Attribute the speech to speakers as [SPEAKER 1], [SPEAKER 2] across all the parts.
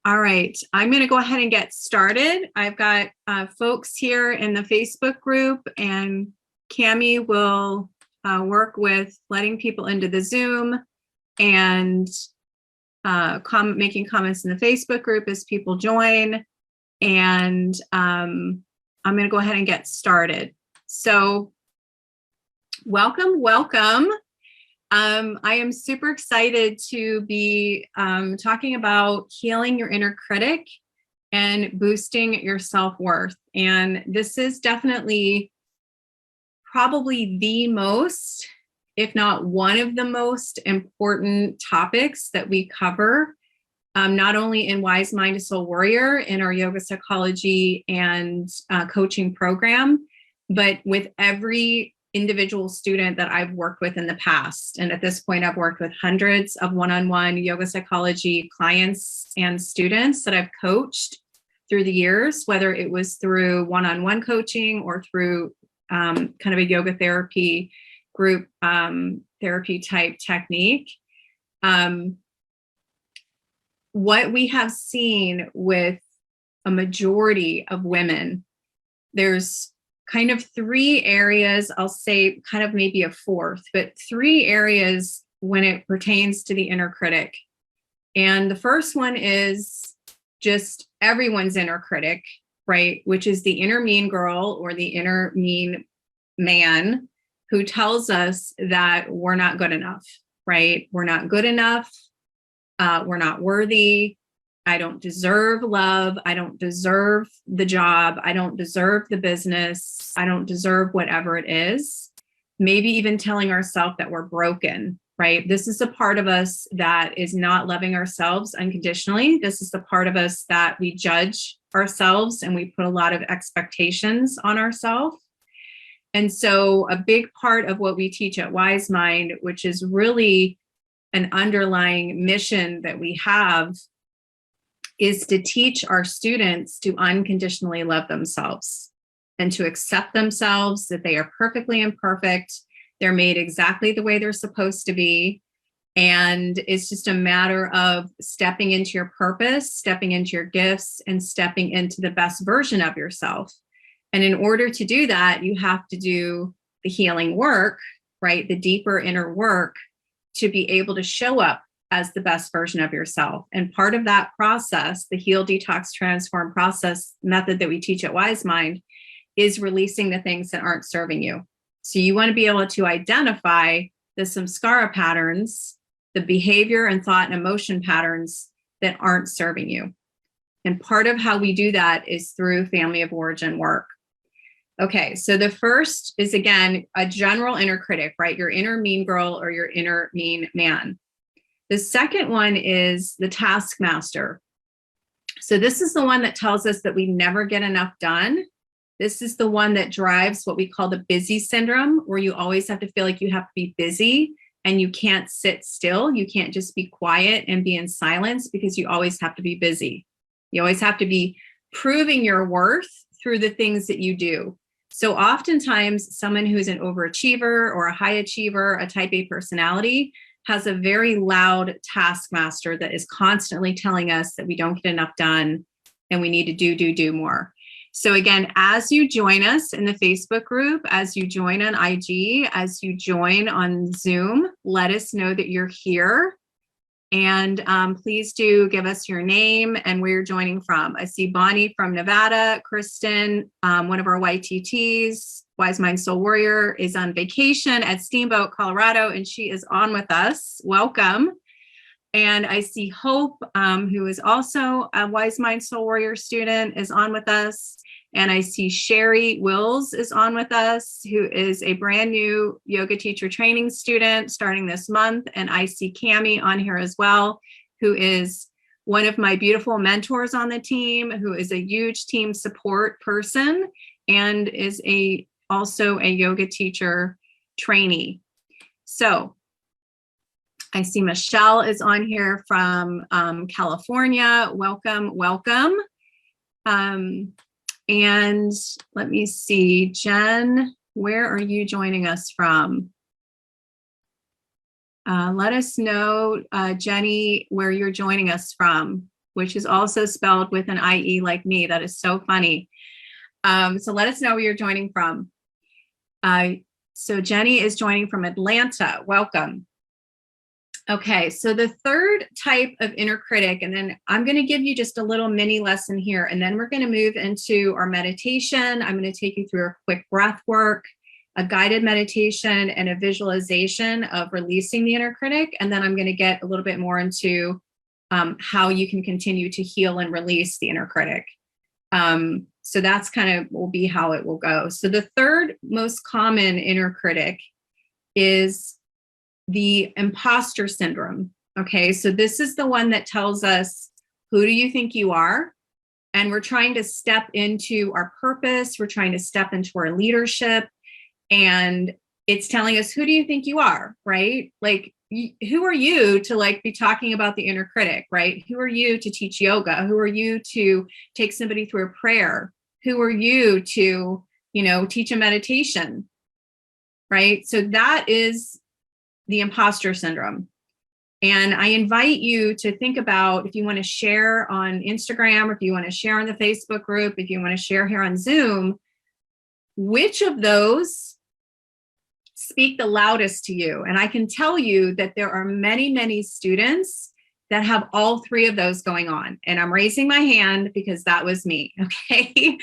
[SPEAKER 1] All right, I'm going to go ahead and get started. I've got folks here in the Facebook group, and Cami will work with letting people into the Zoom and making comments in the Facebook group as people join. And I'm going to go ahead and get started. So welcome. I am super excited to be talking about healing your inner critic and boosting your self-worth. And this is definitely probably the most, if not one of the most important topics that we cover, not only in WiseMind Soul Warrior in our yoga psychology and coaching program, but with every individual student that I've worked with in the past. And at this point, I've worked with hundreds of one-on-one yoga psychology clients and students that I've coached through the years, whether it was through one-on-one coaching or through kind of a yoga therapy group therapy type technique. What we have seen with a majority of women, there's kind of three areas, I'll say kind of maybe a fourth, but three areas when it pertains to the inner critic. And the first one is just everyone's inner critic, right? Which is the inner mean girl or the inner mean man who tells us that we're not good enough, right? We're not good enough. We're not worthy. I don't deserve love. I don't deserve the job. I don't deserve the business. I don't deserve whatever it is. Maybe even telling ourselves that we're broken, right? This is the part of us that is not loving ourselves unconditionally. This is the part of us that we judge ourselves and we put a lot of expectations on ourselves. And so a big part of what we teach at WiseMind, which is really an underlying mission that we have, is to teach our students to unconditionally love themselves and to accept themselves, that they are perfectly imperfect. They're made exactly the way they're supposed to be. And it's just a matter of stepping into your purpose, stepping into your gifts, and stepping into the best version of yourself. And in order to do that, you have to do the healing work, right? The deeper inner work to be able to show up as the best version of yourself. And part of that process, the heal, detox, transform process method that we teach at WiseMind, is releasing the things that aren't serving you. So you want to be able to identify the samskara patterns, the behavior and thought and emotion patterns that aren't serving you. And part of how we do that is through family of origin work. Okay, so the first is, again, a general inner critic, right? Your inner mean girl or your inner mean man. The second one is the Taskmaster. So this is the one that tells us that we never get enough done. This is the one that drives what we call the busy syndrome, where you always have to feel like you have to be busy and you can't sit still. You can't just be quiet and be in silence because you always have to be busy. You always have to be proving your worth through the things that you do. So oftentimes someone who's an overachiever or a high achiever, a type A personality, has a very loud taskmaster that is constantly telling us that we don't get enough done and we need to do more. So again, as you join us in the Facebook group, as you join on IG, as you join on Zoom, let us know that you're here. And please do give us your name and where you're joining from. I see Bonnie from Nevada, Kristen, one of our YTTs, WiseMind Soul Warrior, is on vacation at Steamboat, Colorado, and she is on with us. Welcome. And I see Hope, who is also a WiseMind Soul Warrior student, is on with us. And I see Sherry Wills is on with us, who is a brand new yoga teacher training student starting this month. And I see Cami on here as well, who is one of my beautiful mentors on the team, who is a huge team support person and is also a yoga teacher trainee. So I see Michelle is on here from California. Welcome. And let me see, Jen, where are you joining us from? Let us know, Jenny, where you're joining us from. which is also spelled with an IE like me. That is so funny. So let us know where you're joining from. So Jenny is joining from Atlanta. Welcome. Okay, so the third type of inner critic, and then I'm going to give you just a little mini lesson here, and then we're going to move into our meditation. I'm going to take you through a quick breath work, a guided meditation, and a visualization of releasing the inner critic. And then I'm going to get a little bit more into how you can continue to heal and release the inner critic. So that's kind of will be how it will go. So the third most common inner critic is the imposter syndrome. Okay, so this is the one that tells us, who do you think you are? And we're trying to step into our purpose. We're trying to step into our leadership. And it's telling us, who do you think you are, right? Like, who are you to like be talking about the inner critic, right? Who are you to teach yoga? Who are you to take somebody through a prayer? Who are you to, teach a meditation, right? So that is the imposter syndrome. And I invite you to think about, if you want to share on Instagram, or if you want to share on the Facebook group, if you want to share here on Zoom, which of those speak the loudest to you? And I can tell you that there are many, many students that have all three of those going on. And I'm raising my hand because that was me, okay?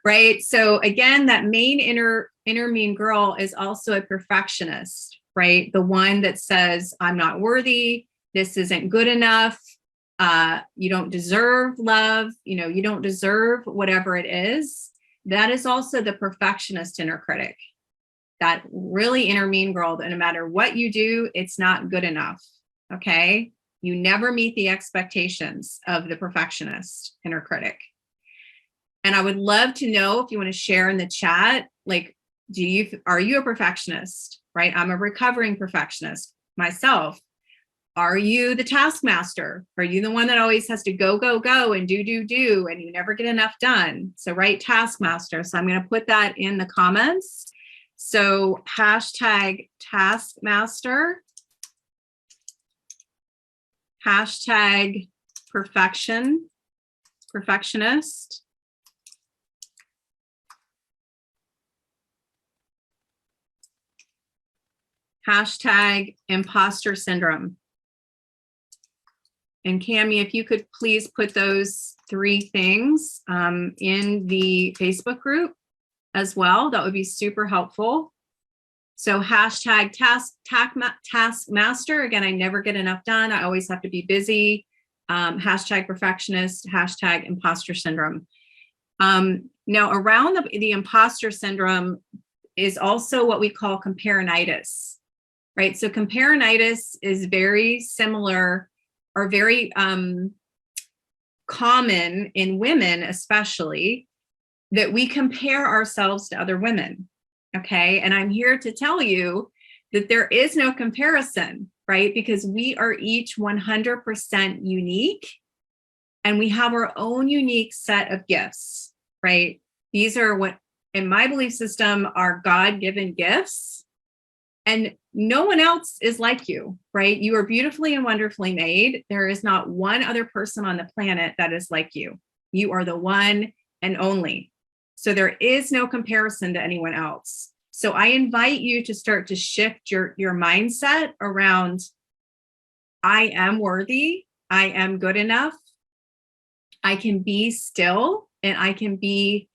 [SPEAKER 1] Right? So again, that main inner mean girl is also a perfectionist, right? The one that says, I'm not worthy, this isn't good enough, you don't deserve love, you don't deserve whatever it is. That is also the perfectionist inner critic. That really inner mean girl that no matter what you do, it's not good enough, okay? You never meet the expectations of the perfectionist inner critic. And I would love to know if you want to share in the chat, like, are you a perfectionist, right? I'm a recovering perfectionist myself. Are you the taskmaster? Are you the one that always has to go, go, go and do, and you never get enough done? So write taskmaster. So I'm going to put that in the comments. So hashtag taskmaster, hashtag perfectionist, hashtag imposter syndrome. And Cami, if you could please put those three things in the Facebook group as well, that would be super helpful. So hashtag taskmaster. Again, I never get enough done. I always have to be busy. Hashtag perfectionist, hashtag imposter syndrome. Now around the imposter syndrome is also what we call comparinitis, right? So comparinitis is very similar or very common in women, especially, that we compare ourselves to other women, okay? And I'm here to tell you that there is no comparison, right? Because we are each 100% unique, and we have our own unique set of gifts, right? These are what, in my belief system, are God-given gifts, and no one else is like you, right? You are beautifully and wonderfully made. There is not one other person on the planet that is like you. You are the one and only. So there is no comparison to anyone else. So I invite you to start to shift your mindset around, I am worthy, I am good enough, I can be still, and I can be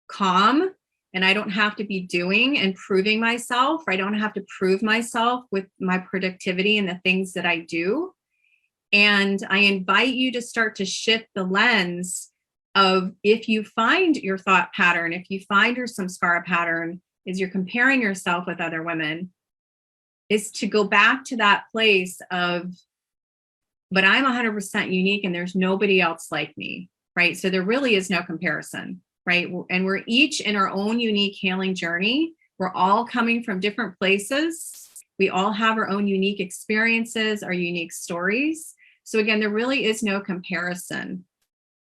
[SPEAKER 1] calm, and I don't have to be doing and proving myself. I don't have to prove myself with my productivity and the things that I do. And I invite you to start to shift the lens of, if you find your thought pattern, if you find your samskara pattern, is you're comparing yourself with other women, is to go back to that place of, but I'm 100% unique and there's nobody else like me, right? So there really is no comparison, right? And we're each in our own unique healing journey. We're all coming from different places. We all have our own unique experiences, our unique stories. So again, there really is no comparison.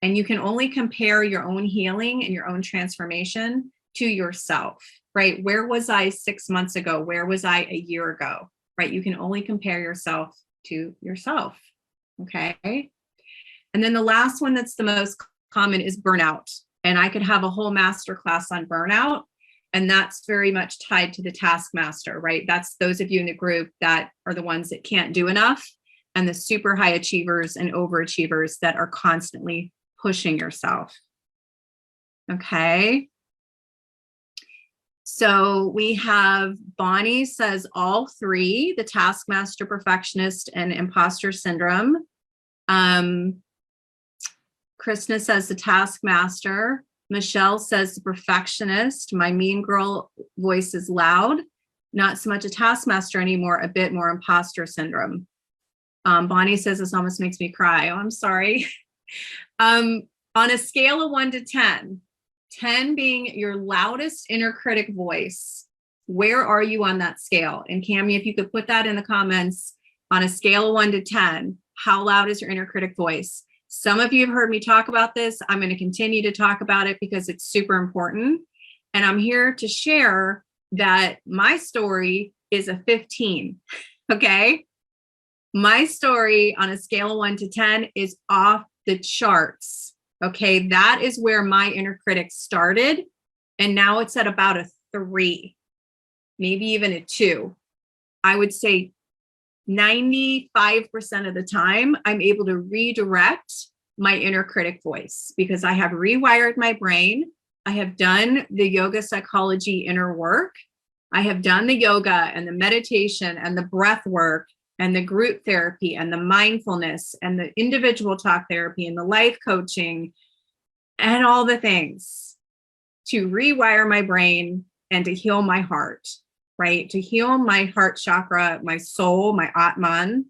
[SPEAKER 1] And you can only compare your own healing and your own transformation to yourself, right? Where was I 6 months ago? Where was I a year ago, right? You can only compare yourself to yourself, okay? And then the last one that's the most common is burnout. And I could have a whole masterclass on burnout. And that's very much tied to the taskmaster, right? That's those of you in the group that are the ones that can't do enough, and the super high achievers and overachievers that are constantly pushing yourself. Okay. So we have Bonnie says all three, the taskmaster, perfectionist, and imposter syndrome. Krishna says the taskmaster. Michelle says the perfectionist. My mean girl voice is loud. Not so much a taskmaster anymore, a bit more imposter syndrome. Bonnie says this almost makes me cry. Oh, I'm sorry. On a scale of 1 to 10, 10 being your loudest inner critic voice, where are you on that scale? And Cami, if you could put that in the comments, on a scale of 1 to 10, how loud is your inner critic voice? Some of you have heard me talk about this. I'm going to continue to talk about it because it's super important. And I'm here to share that my story is a 15. Okay. My story on a scale of 1 to 10 is off the charts. Okay. That is where my inner critic started. And now it's at about a 3, maybe even a 2. I would say 95% of the time, I'm able to redirect my inner critic voice because I have rewired my brain. I have done the yoga psychology inner work. I have done the yoga and the meditation and the breath work and the group therapy and the mindfulness and the individual talk therapy and the life coaching and all the things to rewire my brain and to heal my heart. Right? To heal my heart chakra, my soul, my Atman,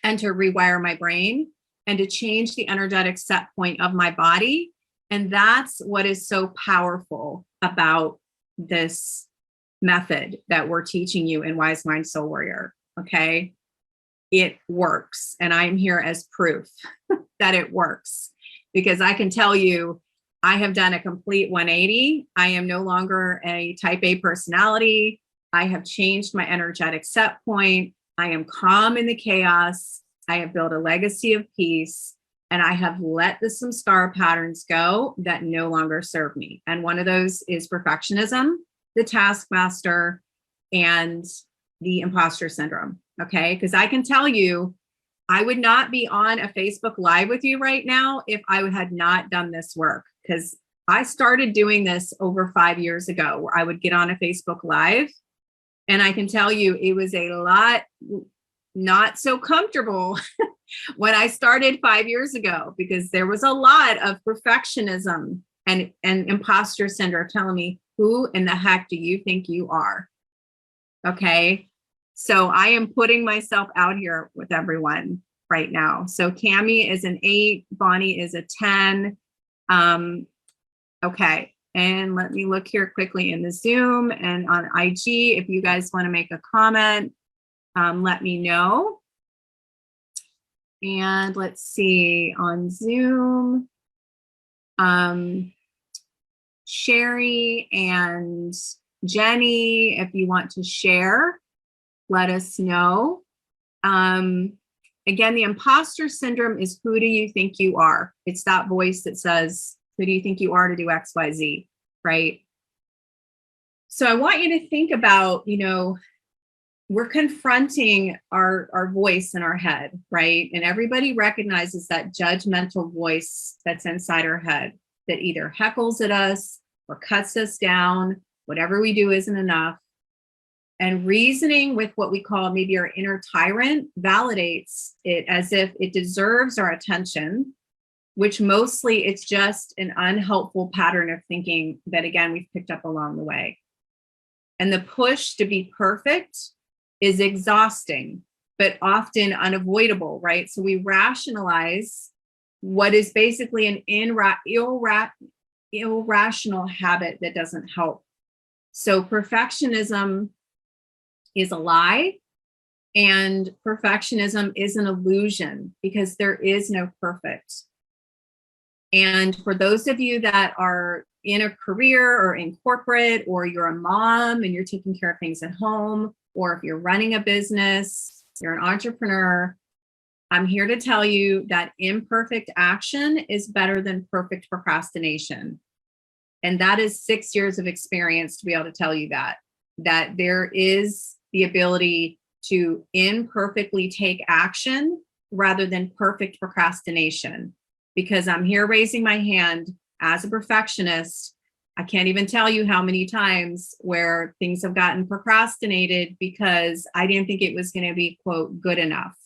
[SPEAKER 1] and to rewire my brain and to change the energetic set point of my body. And that's what is so powerful about this method that we're teaching you in WiseMind Soul Warrior. Okay. It works. And I'm here as proof that it works because I can tell you, I have done a complete 180. I am no longer a type A personality. I have changed my energetic set point. I am calm in the chaos. I have built a legacy of peace, and I have let the samskara patterns go that no longer serve me. And one of those is perfectionism, the taskmaster, and the imposter syndrome. Okay. Because I can tell you, I would not be on a Facebook Live with you right now if I had not done this work. Because I started doing this over 5 years ago, where I would get on a Facebook Live. And I can tell you, it was a lot not so comfortable when I started 5 years ago, because there was a lot of perfectionism and imposter syndrome telling me, who in the heck do you think you are? Okay. So I am putting myself out here with everyone right now. So Cami is an 8, Bonnie is a 10. Okay. And let me look here quickly in the Zoom and on IG. If you guys want to make a comment, let me know. And let's see on Zoom, Sherry and Jenny, if you want to share, let us know. Again, the imposter syndrome is, who do you think you are? It's that voice that says, who do you think you are to do X, Y, Z, right? So I want you to think about, we're confronting our voice in our head, right? And everybody recognizes that judgmental voice that's inside our head that either heckles at us or cuts us down. Whatever we do isn't enough. And reasoning with what we call maybe our inner tyrant validates it as if it deserves our attention, which mostly it's just an unhelpful pattern of thinking that, again, we've picked up along the way. And the push to be perfect is exhausting, but often unavoidable, right? So we rationalize what is basically an irrational habit that doesn't help. So perfectionism is a lie, and perfectionism is an illusion because there is no perfect. And for those of you that are in a career or in corporate, or you're a mom and you're taking care of things at home, or if you're running a business, you're an entrepreneur, I'm here to tell you that imperfect action is better than perfect procrastination. And that is 6 years of experience to be able to tell you that there is the ability to imperfectly take action rather than perfect procrastination. Because I'm here raising my hand as a perfectionist. I can't even tell you how many times where things have gotten procrastinated because I didn't think it was going to be, quote, good enough.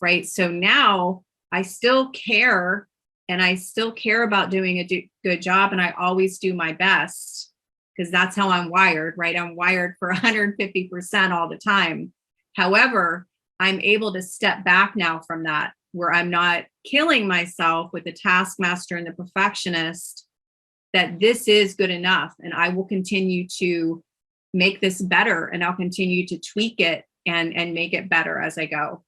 [SPEAKER 1] Right. So now I still care, and I still care about doing a good job. And I always do my best because that's how I'm wired. Right. I'm wired for 150% all the time. However, I'm able to step back now from that, where I'm not killing myself with the taskmaster and the perfectionist, that this is good enough. And I will continue to make this better, and I'll continue to tweak it and make it better as I go.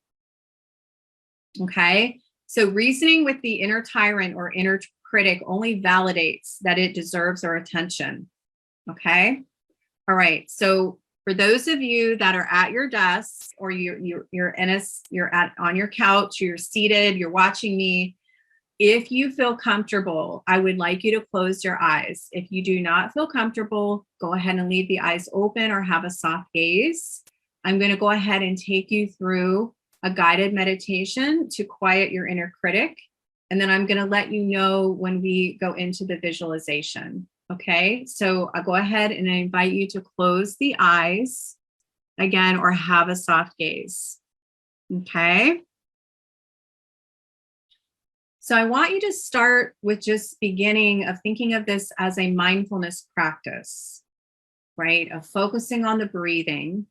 [SPEAKER 1] Okay. So reasoning with the inner tyrant or inner critic only validates that it deserves our attention. Okay. All right. So for those of you that are at your desk, or you're on your couch, you're seated, you're watching me, if you feel comfortable, I would like you to close your eyes. If you do not feel comfortable, go ahead and leave the eyes open or have a soft gaze. I'm going to go ahead and take you through a guided meditation to quiet your inner critic. And then I'm going to let you know when we go into the visualization. Okay, so I'll go ahead and I invite you to close the eyes again, or have a soft gaze. Okay. So I want you to start with just beginning of thinking of this as a mindfulness practice, right? Of focusing on the breathing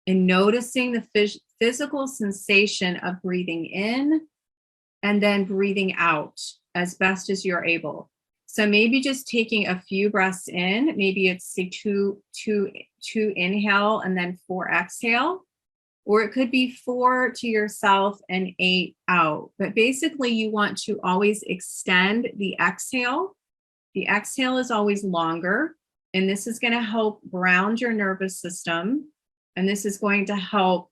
[SPEAKER 1] and noticing the physical sensation of breathing in and then breathing out as best as you're able. So maybe just taking a few breaths in, maybe it's say two inhale and then 4 exhale, or it could be 4 to yourself and 8 out. But basically you want to always extend the exhale. The exhale is always longer, and this is going to help ground your nervous system. And this is going to help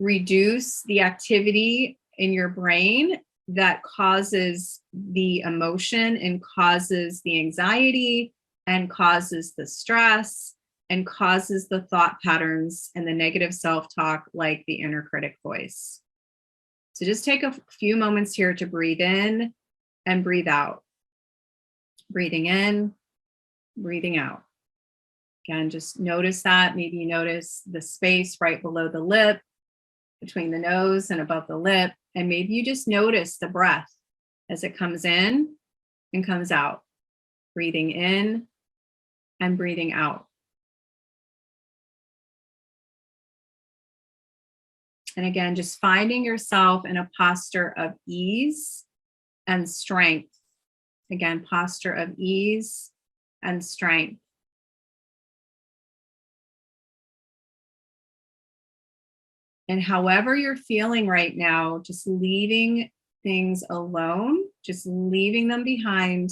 [SPEAKER 1] reduce the activity in your brain that causes the emotion and causes the anxiety and causes the stress and causes the thought patterns and the negative self-talk, like the inner critic voice. So just take a few moments here to breathe in and breathe out. Breathing in, breathing out. Again, just notice that. Maybe you notice the space right below the lip, between the nose and above the lip. And maybe you just notice the breath as it comes in and comes out. Breathing in and breathing out. And again, just finding yourself in a posture of ease and strength. Again, posture of ease and strength. And however you're feeling right now, just leaving things alone, just leaving them behind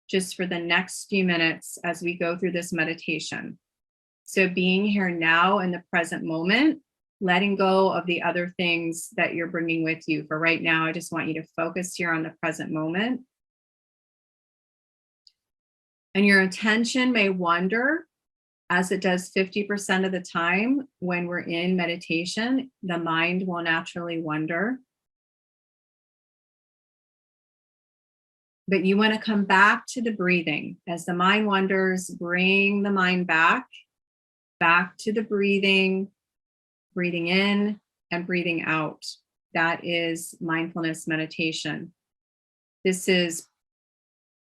[SPEAKER 1] just for the next few minutes as we go through this meditation. So being here now in the present moment, letting go of the other things that you're bringing with you. For right now, I just want you to focus here on the present moment. And your attention may wander, as it does 50% of the time when we're in meditation. The mind will naturally wander. But you want to come back to the breathing. As the mind wanders, bring the mind back to the breathing, breathing in and breathing out. That is mindfulness meditation. This is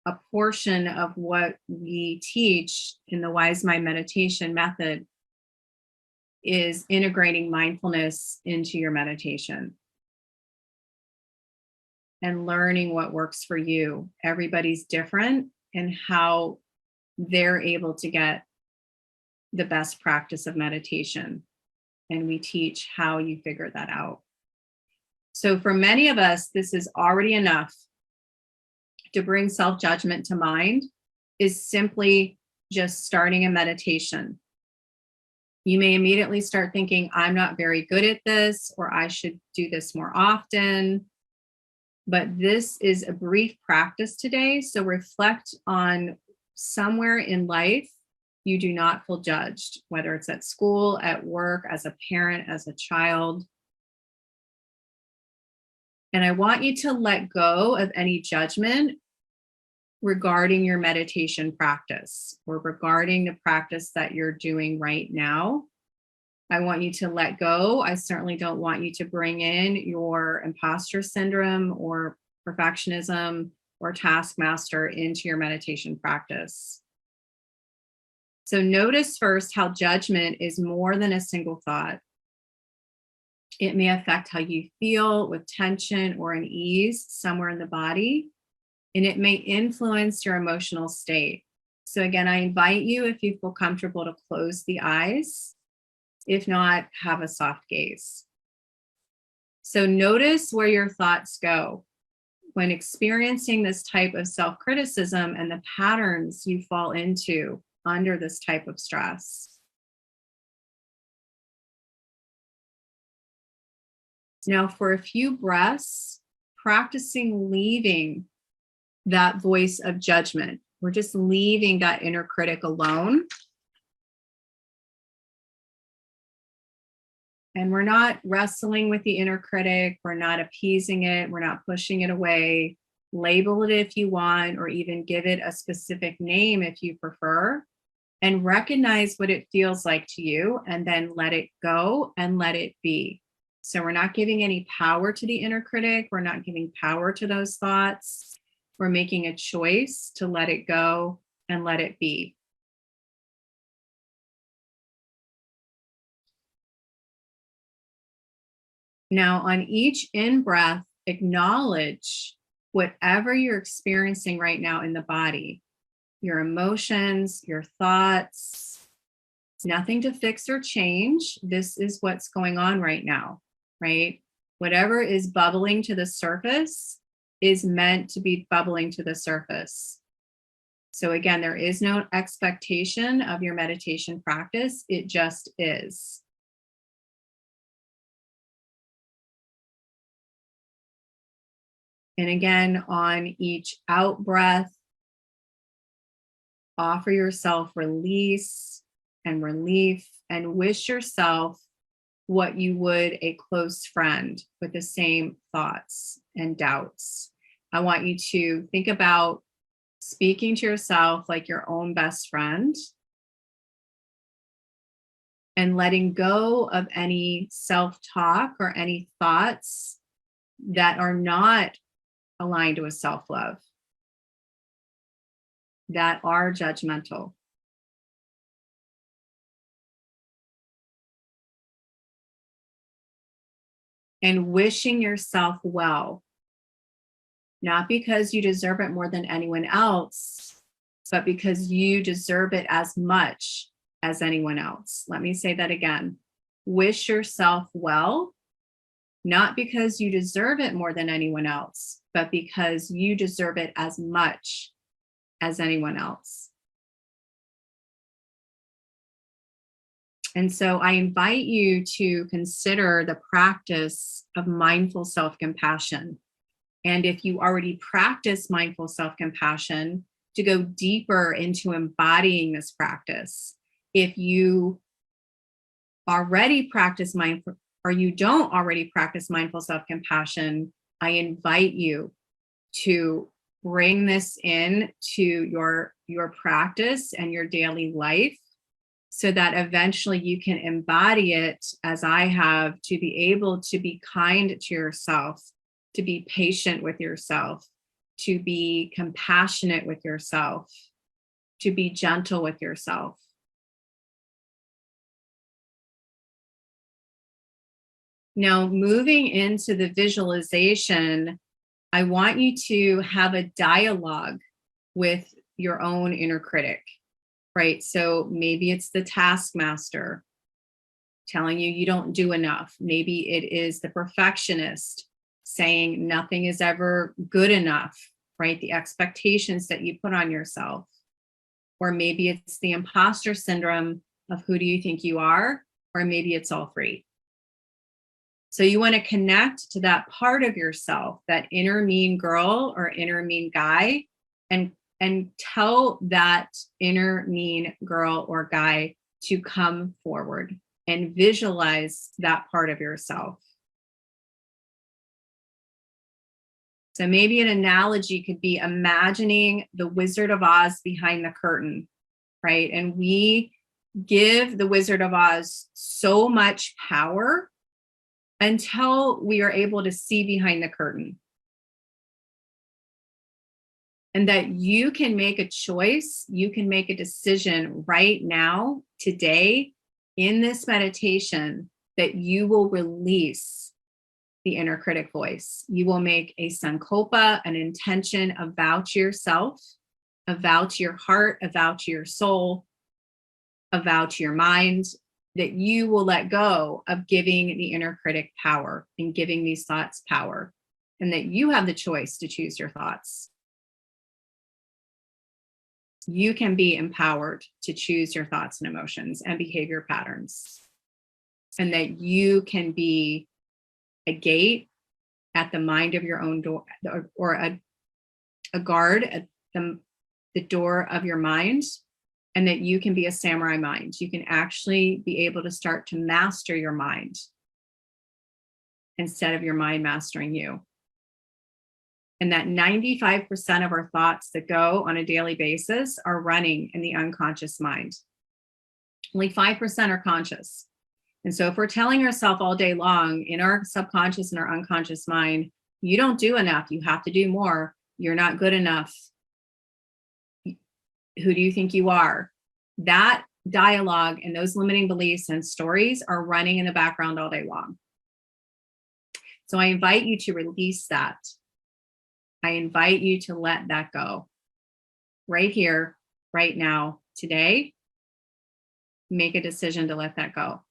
[SPEAKER 1] a portion of what we teach in the WiseMind meditation method, is integrating mindfulness into your meditation and learning what works for you. Everybody's different and how they're able to get the best practice of meditation. And we teach how you figure that out. So for many of us, this is already enough to bring self-judgment to mind, is simply just starting a meditation. You may immediately start thinking, I'm not very good at this, or I should do this more often. But this is a brief practice today. So reflect on somewhere in life you do not feel judged, whether it's at school, at work, as a parent, as a child. And I want you to let go of any judgment regarding your meditation practice or regarding the practice that you're doing right now. I want you to let go. I certainly don't want you to bring in your imposter syndrome or perfectionism or taskmaster into your meditation practice. So notice first how judgment is more than a single thought. It may affect how you feel with tension or an ease somewhere in the body, and it may influence your emotional state. So again, I invite you, if you feel comfortable, to close the eyes. If not, have a soft gaze. So notice where your thoughts go when experiencing this type of self-criticism and the patterns you fall into under this type of stress. Now, for a few breaths, practicing leaving that voice of judgment. We're just leaving that inner critic alone. And we're not wrestling with the inner critic. We're not appeasing it. We're not pushing it away. Label it if you want, or even give it a specific name if you prefer. And recognize what it feels like to you, and then let it go and let it be. So we're not giving any power to the inner critic. We're not giving power to those thoughts. We're making a choice to let it go and let it be. Now, on each in-breath, acknowledge whatever you're experiencing right now in the body, your emotions, your thoughts. Nothing to fix or change. This is what's going on right now, right? Whatever is bubbling to the surface is meant to be bubbling to the surface. So again, there is no expectation of your meditation practice. It just is. And again, on each out breath, offer yourself release and relief, and wish yourself what you would a close friend with the same thoughts and doubts. I want you to think about speaking to yourself like your own best friend and letting go of any self-talk or any thoughts that are not aligned with self-love, that are judgmental. And wishing yourself well, not because you deserve it more than anyone else, but because you deserve it as much as anyone else. Let me say that again. Wish yourself well, not because you deserve it more than anyone else, but because you deserve it as much as anyone else. And so I invite you to consider the practice of mindful self-compassion. And if you already practice mindful self-compassion, to go deeper into embodying this practice. If you already practice mindful, or you don't already practice mindful self-compassion, I invite you to bring this in to your practice and your daily life, so that eventually you can embody it, as I have, to be able to be kind to yourself, to be patient with yourself, to be compassionate with yourself, to be gentle with yourself. Now, moving into the visualization, I want you to have a dialogue with your own inner critic, right? So maybe it's the taskmaster telling you you don't do enough. Maybe it is the perfectionist saying nothing is ever good enough, right? The expectations that you put on yourself. Or maybe it's the imposter syndrome of who do you think you are, or maybe it's all three. So you want to connect to that part of yourself, that inner mean girl or inner mean guy, and tell that inner mean girl or guy to come forward and visualize that part of yourself. So maybe an analogy could be imagining the Wizard of Oz behind the curtain, right? And we give the Wizard of Oz so much power until we are able to see behind the curtain. And that you can make a choice, you can make a decision right now, today, in this meditation, that you will release the inner critic voice. You will make a sankalpa, an intention, a vow to yourself, a vow to your heart, a vow to your soul, a vow to your mind, that you will let go of giving the inner critic power and giving these thoughts power, and that you have the choice to choose your thoughts. You can be empowered to choose your thoughts and emotions and behavior patterns, and that you can be a gate at the mind of your own door, or a guard at the door of your mind, and that you can be a samurai mind. You can actually be able to start to master your mind instead of your mind mastering you. And that 95% of our thoughts that go on a daily basis are running in the unconscious mind. Only 5% are conscious. And so if we're telling ourselves all day long in our subconscious and our unconscious mind, you don't do enough, you have to do more, you're not good enough, who do you think you are? That dialogue and those limiting beliefs and stories are running in the background all day long. So I invite you to release that. I invite you to let that go. Right here, right now, today, make a decision to let that go.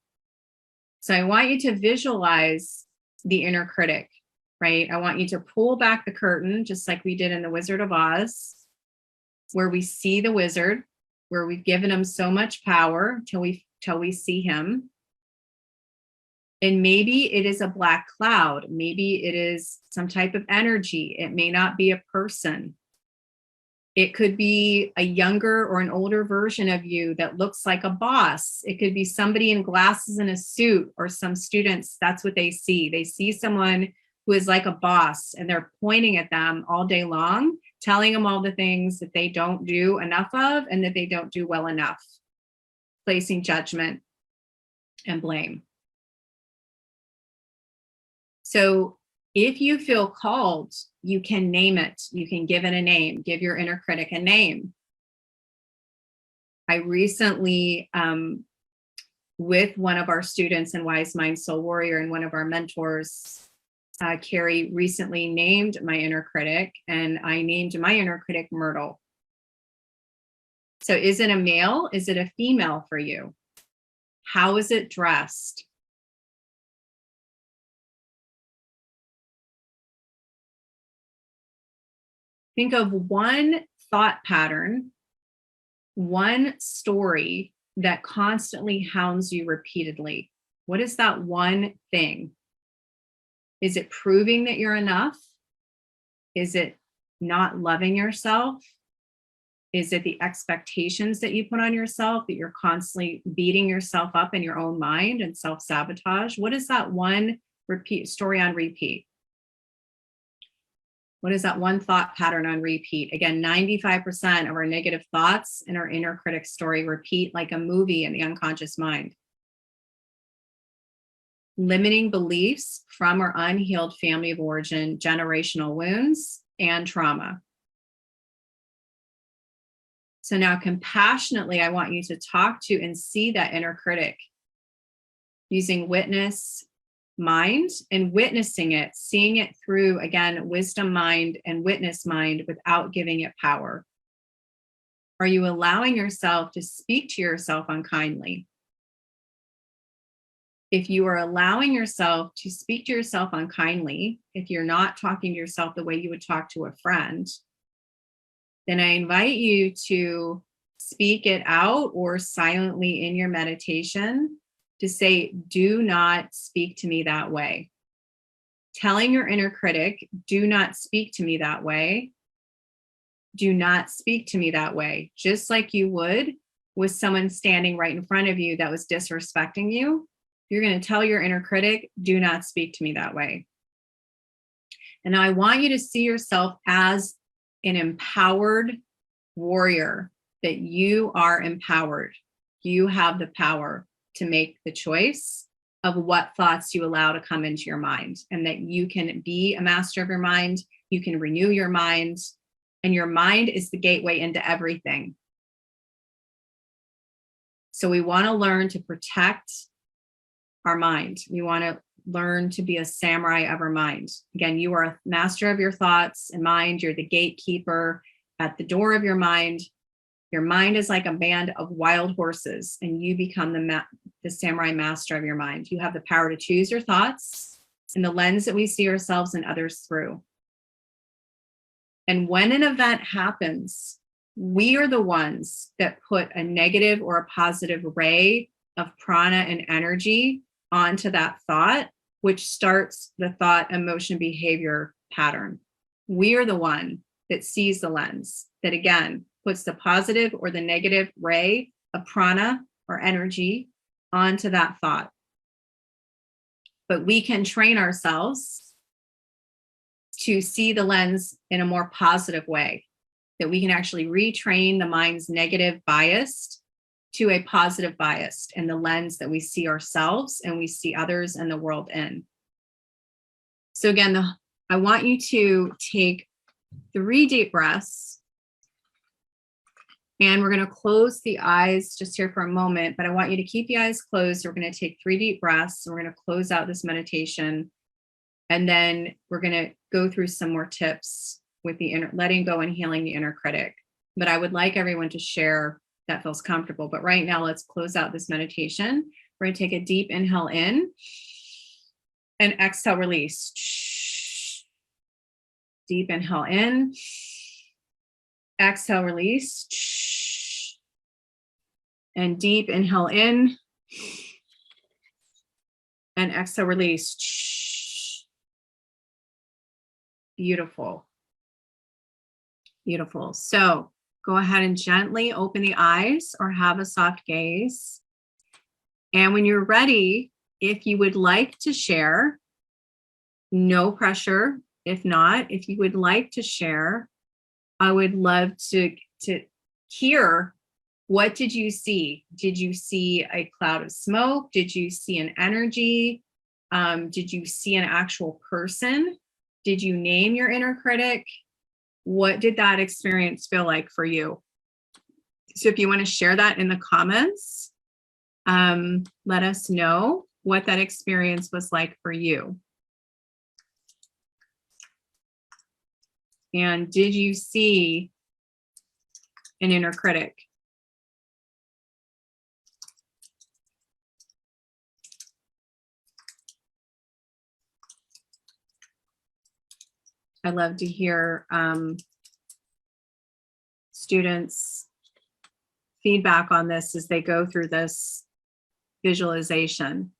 [SPEAKER 1] So I want you to visualize the inner critic, right? I want you to pull back the curtain, just like we did in the Wizard of Oz, where we see the wizard, where we've given him so much power till we see him. And maybe it is a black cloud. Maybe it is some type of energy. It may not be a person. It could be a younger or an older version of you that looks like a boss. It could be somebody in glasses and a suit, or some students, that's what they see. They see someone who is like a boss, and they're pointing at them all day long, telling them all the things that they don't do enough of and that they don't do well enough, placing judgment and blame. So if you feel called, you can name it. You can give it a name. Give your inner critic a name. I recently, with one of our students in WiseMind Soul Warrior and one of our mentors, Carrie, recently named my inner critic, and I named my inner critic Myrtle. So is it a male? Is it a female for you? How is it dressed? Think of one thought pattern, one story that constantly hounds you repeatedly. What is that one thing? Is it proving that you're enough? Is it not loving yourself? Is it the expectations that you put on yourself, that you're constantly beating yourself up in your own mind and self-sabotage? What is that one story on repeat? What is that one thought pattern on repeat? Again, 95% of our negative thoughts in our inner critic story repeat like a movie in the unconscious mind. Limiting beliefs from our unhealed family of origin, generational wounds, and trauma. So now compassionately, I want you to talk to and see that inner critic using witness mind and witnessing it, seeing it through, again, wisdom mind and witness mind without giving it power. Are you allowing yourself to speak to yourself unkindly? If you are allowing yourself to speak to yourself unkindly, if you're not talking to yourself the way you would talk to a friend, then I invite you to speak it out or silently in your meditation to say, do not speak to me that way. Telling your inner critic, do not speak to me that way. Do not speak to me that way. Just like you would with someone standing right in front of you that was disrespecting you. You're going to tell your inner critic, do not speak to me that way. And now I want you to see yourself as an empowered warrior, that you are empowered. You have the power to make the choice of what thoughts you allow to come into your mind, and that you can be a master of your mind. You can renew your mind, and your mind is the gateway into everything. So we want to learn to protect our mind. We want to learn to be a samurai of our mind. Again, you are a master of your thoughts and mind. You're the gatekeeper at the door of your mind. Your mind is like a band of wild horses, and you become the samurai master of your mind. You have the power to choose your thoughts and the lens that we see ourselves and others through. And when an event happens, we are the ones that put a negative or a positive ray of prana and energy onto that thought, which starts the thought, emotion, behavior pattern. We are the one that sees the lens, that again, puts the positive or the negative ray of prana or energy onto that thought. But we can train ourselves to see the lens in a more positive way, that we can actually retrain the mind's negative bias to a positive bias and the lens that we see ourselves and we see others and the world in. So again, I want you to take 3 deep breaths, and we're going to close the eyes just here for a moment, but I want you to keep the eyes closed. We're going to take 3 deep breaths, and we're going to close out this meditation. And then we're going to go through some more tips with the letting go and healing the inner critic. But I would like everyone to share that feels comfortable. But right now, let's close out this meditation. We're going to take a deep inhale in and exhale, release. Deep inhale in, exhale, release. And deep inhale in and exhale, release. Beautiful. Beautiful. So go ahead and gently open the eyes or have a soft gaze. And when you're ready, if you would like to share, no pressure. If not, if you would like to share, I would love to hear, what did you see? Did you see a cloud of smoke? Did you see an energy? Did you see an actual person? Did you name your inner critic? What did that experience feel like for you? So if you want to share that in the comments, let us know what that experience was like for you. And did you see an inner critic? I love to hear students' feedback on this as they go through this visualization.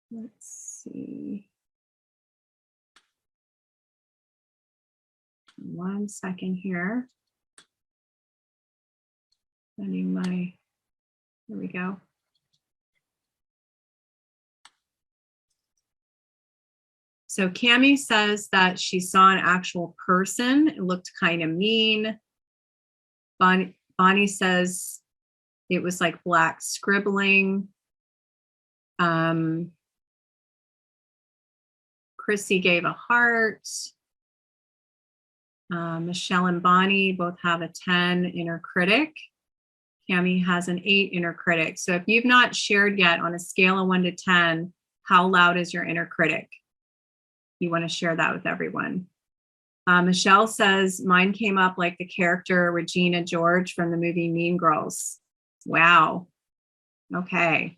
[SPEAKER 1] Let's see. 1 second here. There we go. So Cami says that she saw an actual person. It looked kind of mean. Bonnie says it was like black scribbling. Chrissy gave a heart. Michelle and Bonnie both have a 10 inner critic. Cami has an 8 inner critic. So if you've not shared yet, on a scale of 1 to 10, how loud is your inner critic? You want to share that with everyone. Michelle says, mine came up like the character Regina George from the movie Mean Girls. Wow. Okay.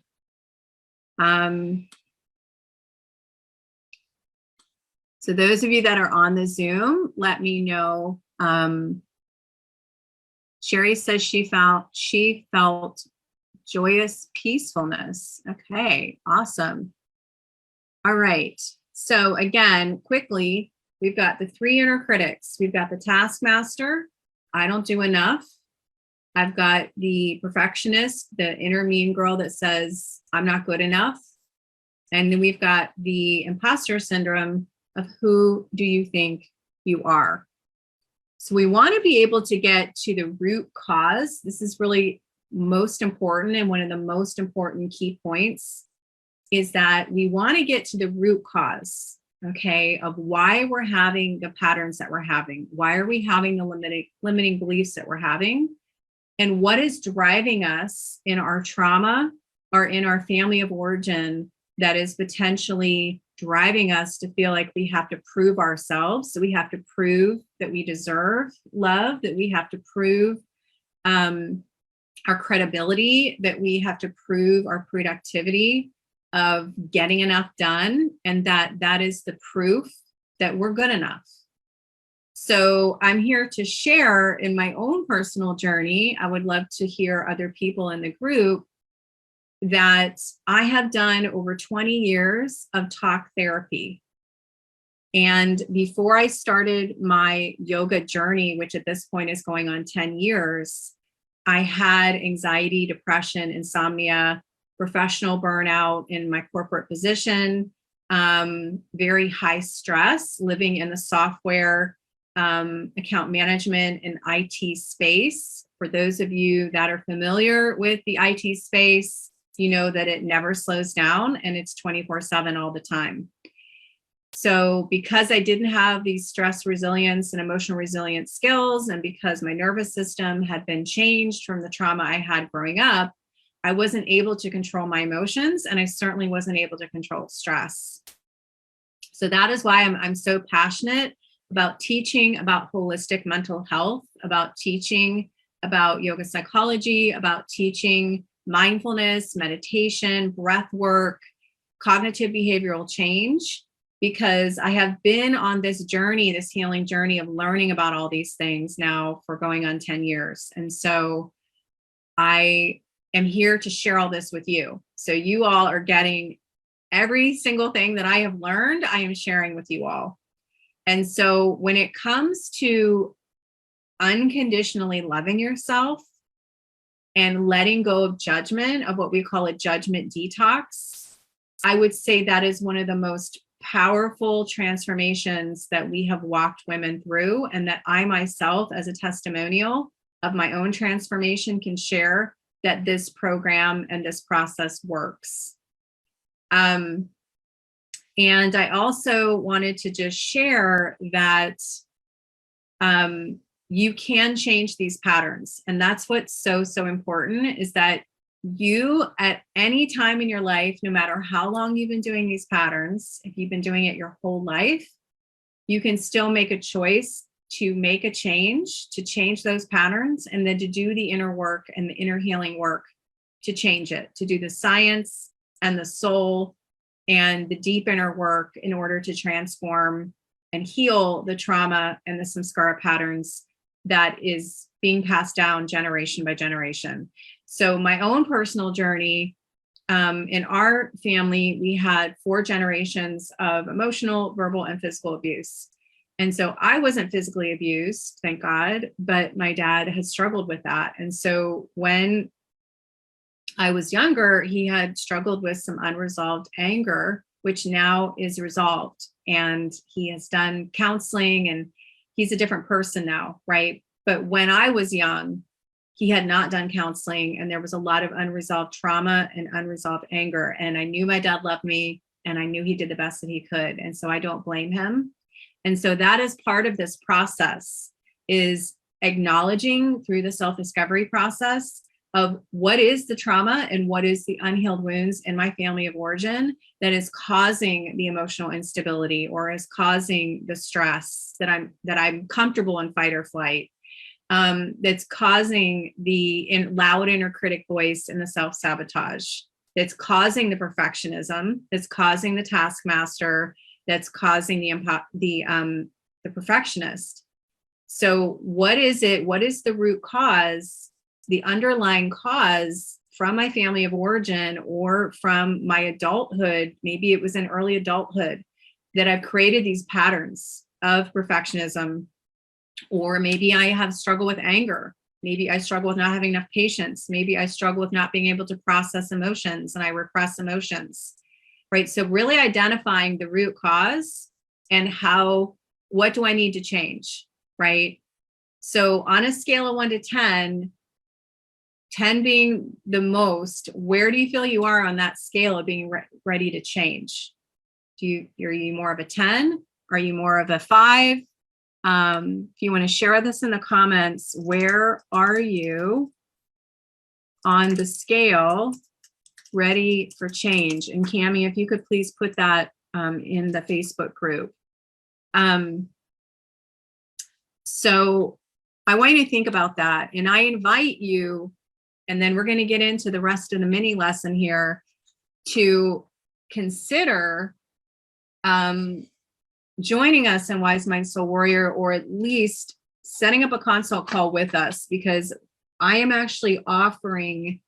[SPEAKER 1] So those of you that are on the Zoom, let me know Sherry says she felt joyous peacefulness. Okay, awesome. All right. So again, quickly, we've got the 3 inner critics. We've got the Taskmaster. I don't do enough. I've got the Perfectionist, the inner mean girl that says, I'm not good enough. And then we've got the Imposter Syndrome of who do you think you are? So we want to be able to get to the root cause. This is really most important, and one of the most important key points is that we want to get to the root cause, okay, of why we're having the patterns that we're having. Why are we having the limiting beliefs that we're having? And what is driving us in our trauma or in our family of origin that is potentially driving us to feel like we have to prove ourselves, that we have to prove that we deserve love, that we have to prove our credibility, that we have to prove our productivity of getting enough done, and that is the proof that we're good enough. So I'm here to share in my own personal journey. I would love to hear other people in the group that I have done over 20 years of talk therapy. And before I started my yoga journey, which at this point is going on 10 years, I had anxiety, depression, insomnia, professional burnout in my corporate position, very high stress, living in the software, account management and IT space. For those of you that are familiar with the IT space, you know that it never slows down and it's 24/7 all the time. So because I didn't have these stress resilience and emotional resilience skills, and because my nervous system had been changed from the trauma I had growing up, I wasn't able to control my emotions, and I certainly wasn't able to control stress. So that is why I'm so passionate about teaching about holistic mental health, about teaching about yoga psychology, about teaching mindfulness, meditation, breath work, cognitive behavioral change, because I have been on this journey, this healing journey of learning about all these things now for going on 10 years. And so I am here to share all this with you. So you all are getting every single thing that I have learned, I am sharing with you all. And so when it comes to unconditionally loving yourself and letting go of judgment, of what we call a judgment detox, I would say that is one of the most powerful transformations that we have walked women through, and that I myself, as a testimonial of my own transformation, can share that this program and this process works. And I also wanted to just share that you can change these patterns. And that's what's so important, is that you, at any time in your life, no matter how long you've been doing these patterns, if you've been doing it your whole life, you can still make a choice to make a change, to change those patterns, and then to do the inner work and the inner healing work to change it, to do the science and the soul and the deep inner work in order to transform and heal the trauma and the samskara patterns that is being passed down generation by generation. So my own personal journey, in our family, we had 4 generations of emotional, verbal, and physical abuse. And so I wasn't physically abused, thank God, but my dad had struggled with that. And so when I was younger, he had struggled with some unresolved anger, which now is resolved. And he has done counseling, and he's a different person now, right? But when I was young, he had not done counseling, and there was a lot of unresolved trauma and unresolved anger. And I knew my dad loved me, and I knew he did the best that he could. And so I don't blame him. And so that is part of this process, is acknowledging through the self-discovery process of what is the trauma and what is the unhealed wounds in my family of origin that is causing the emotional instability, or is causing the stress that I'm comfortable in fight or flight, that's causing the loud inner critic voice and the self-sabotage, that's causing the perfectionism, that's causing the taskmaster, that's causing the perfectionist. So what is it? What is the root cause, the underlying cause from my family of origin or from my adulthood? Maybe it was in early adulthood that I've created these patterns of perfectionism, or maybe I have struggled with anger. Maybe I struggle with not having enough patience. Maybe I struggle with not being able to process emotions and I repress emotions, right? So really identifying the root cause and what do I need to change, right? So on a scale of 1 to 10, 10 being the most, where do you feel you are on that scale of being ready to change? Are you more of a 10? Are you more of a 5? If you want to share this in the comments, where are you on the scale ready for change? And Cami, if you could please put that in the Facebook group. So I want you to think about that. And I invite you, and then we're going to get into the rest of the mini lesson here, to consider joining us in WiseMind Soul Warrior, or at least setting up a consult call with us, because I am actually offering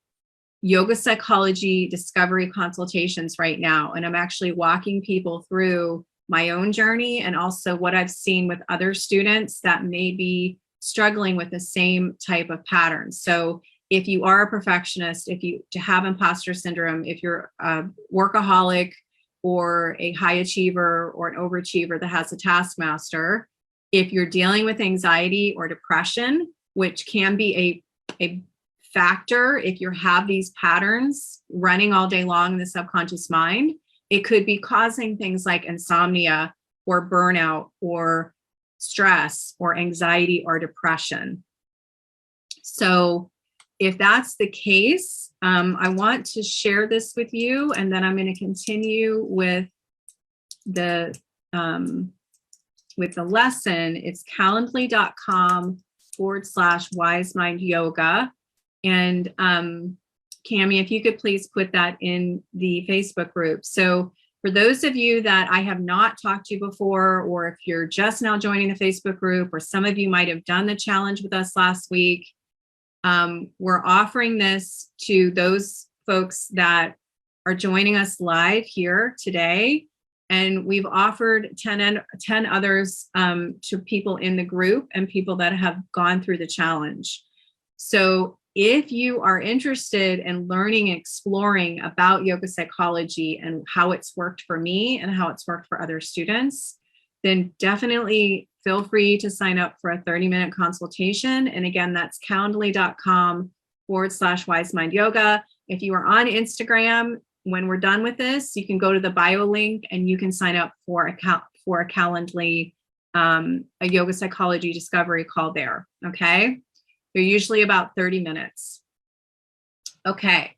[SPEAKER 1] yoga psychology discovery consultations right now. And I'm actually walking people through my own journey and also what I've seen with other students that may be struggling with the same type of patterns. So if you are a perfectionist, if you have imposter syndrome, if you're a workaholic or a high achiever or an overachiever that has a taskmaster, if you're dealing with anxiety or depression, which can be a factor if you have these patterns running all day long in the subconscious mind, it could be causing things like insomnia or burnout or stress or anxiety or depression. So if that's the case, I want to share this with you, and then I'm going to continue with the lesson. It's calendly.com/WiseMind Yoga. And Cami, if you could please put that in the Facebook group. So for those of you that I have not talked to before, or if you're just now joining the Facebook group, or some of you might have done the challenge with us last week, we're offering this to those folks that are joining us live here today. And we've offered 10 others to people in the group and people that have gone through the challenge. So if you are interested in learning and exploring about yoga psychology and how it's worked for me and how it's worked for other students, then definitely feel free to sign up for a 30-minute consultation. And again, that's calendly.com/WiseMind Yoga. If you are on Instagram, when we're done with this, you can go to the bio link and you can sign up for a Calendly, a yoga psychology discovery call there. Okay. They're usually about 30 minutes. Okay.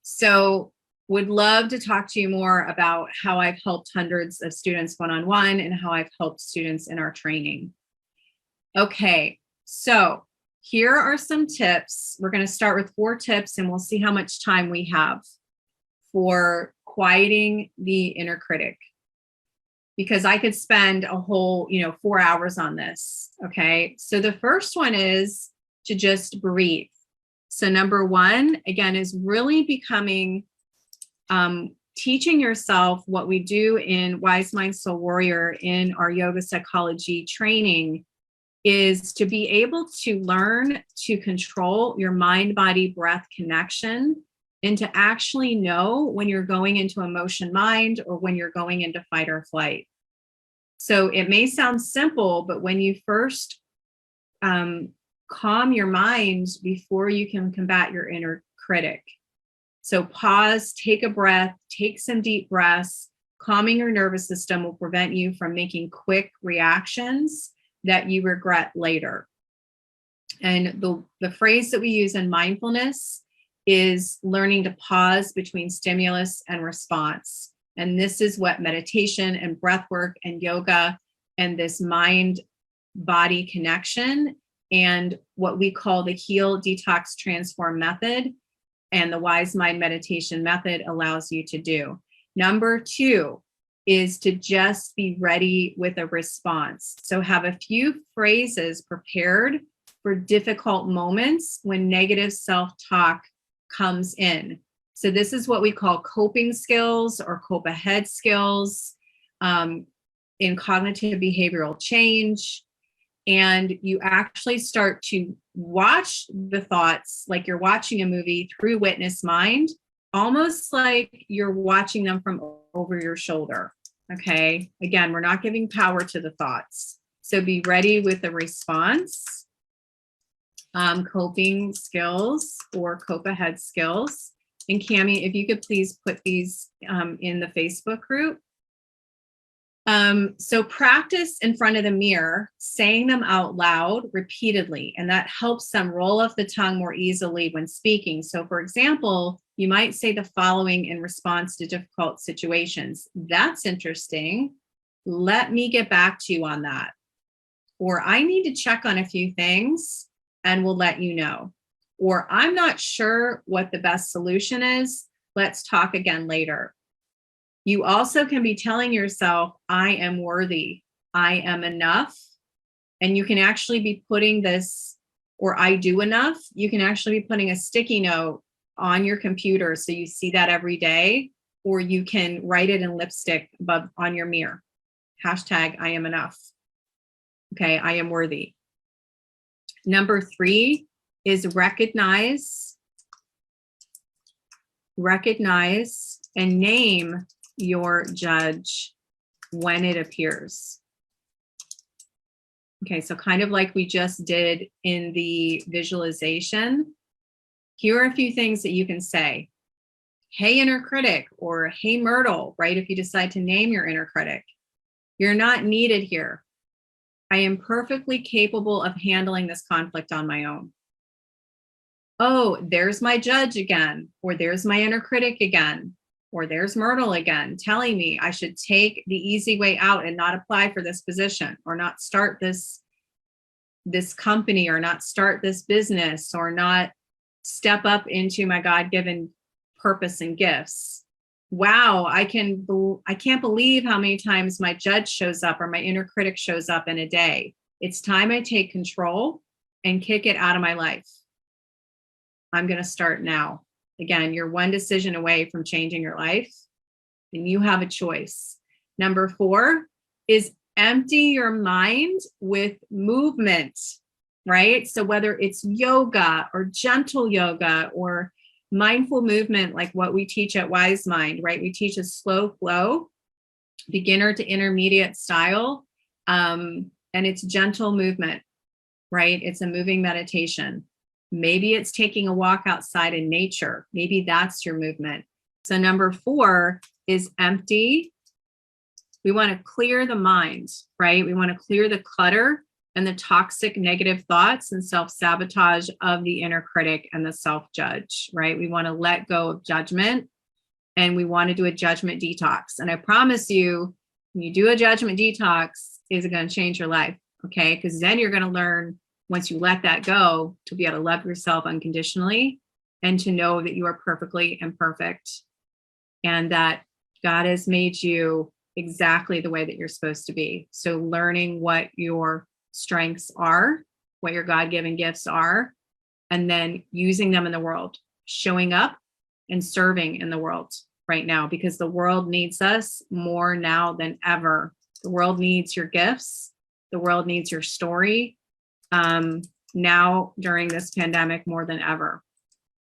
[SPEAKER 1] So would love to talk to you more about how I've helped hundreds of students one-on-one and how I've helped students in our training. Okay. So here are some tips. We're going to start with 4 tips and we'll see how much time we have for quieting the inner critic, because I could spend a whole, 4 hours on this. Okay. So the first one is to just breathe. So number 1, again, is really becoming, teaching yourself what we do in WiseMind Soul Warrior in our yoga psychology training, is to be able to learn to control your mind-body breath connection, and to actually know when you're going into emotion mind or when you're going into fight or flight. So it may sound simple, but when you first calm your mind before you can combat your inner critic. So pause, take a breath, take some deep breaths. Calming your nervous system will prevent you from making quick reactions that you regret later. And the phrase that we use in mindfulness is learning to pause between stimulus and response. And this is what meditation and breath work and yoga and this mind-body connection and what we call the Heal, Detox, Transform method and the WiseMind meditation method allows you to do. Number 2, is to just be ready with a response. So have a few phrases prepared for difficult moments when negative self-talk comes in. So this is what we call coping skills or cope ahead skills in cognitive behavioral change. And you actually start to watch the thoughts like you're watching a movie through witness mind, almost like you're watching them from over your shoulder. Okay. Again, we're not giving power to the thoughts. So be ready with the response. Coping skills or cope ahead skills. And Cami, if you could please put these in the Facebook group. So practice in front of the mirror, saying them out loud repeatedly, and that helps them roll off the tongue more easily when speaking. So for example, you might say the following in response to difficult situations. That's interesting. Let me get back to you on that. Or I need to check on a few things and we'll let you know. Or I'm not sure what the best solution is. Let's talk again later. You also can be telling yourself, I am worthy, I am enough. And you can actually be putting this, or I do enough. You can actually be putting a sticky note on your computer so you see that every day, or you can write it in lipstick above on your mirror. Hashtag I am enough. Okay, I am worthy. Number 3 is recognize and name your judge when it appears. Okay, so kind of like we just did in the visualization, here are a few things that you can say. Hey, inner critic, or hey, Myrtle, right? If you decide to name your inner critic, you're not needed here. I am perfectly capable of handling this conflict on my own. Oh, there's my judge again, or there's my inner critic again, or there's Myrtle again telling me I should take the easy way out and not apply for this position, or not start this company, or not start this business, or not step up into my God-given purpose and gifts. Wow, I can't believe how many times my judge shows up or my inner critic shows up in a day. It's time I take control and kick it out of my life. I'm going to start now. Again, you're one decision away from changing your life, and you have a choice. Number 4 is empty your mind with movement, right? So whether it's yoga or gentle yoga or mindful movement, like what we teach at WiseMind, right? We teach a slow flow, beginner to intermediate style, and it's gentle movement, right? It's a moving meditation. Maybe it's taking a walk outside in nature. Maybe that's your movement. So number 4 is empty. We want to clear the mind, right? We want to clear the clutter and the toxic negative thoughts and self-sabotage of the inner critic and the self-judge, right? We want to let go of judgment, and we want to do a judgment detox. And I promise you, when you do a judgment detox, is it going to change your life? Okay, because then you're going to learn, once you let that go, to be able to love yourself unconditionally and to know that you are perfectly imperfect and that God has made you exactly the way that you're supposed to be. So learning what your strengths are, what your God-given gifts are, and then using them in the world, showing up and serving in the world right now, because the world needs us more now than ever. The world needs your gifts. The world needs your story. Now during this pandemic more than ever.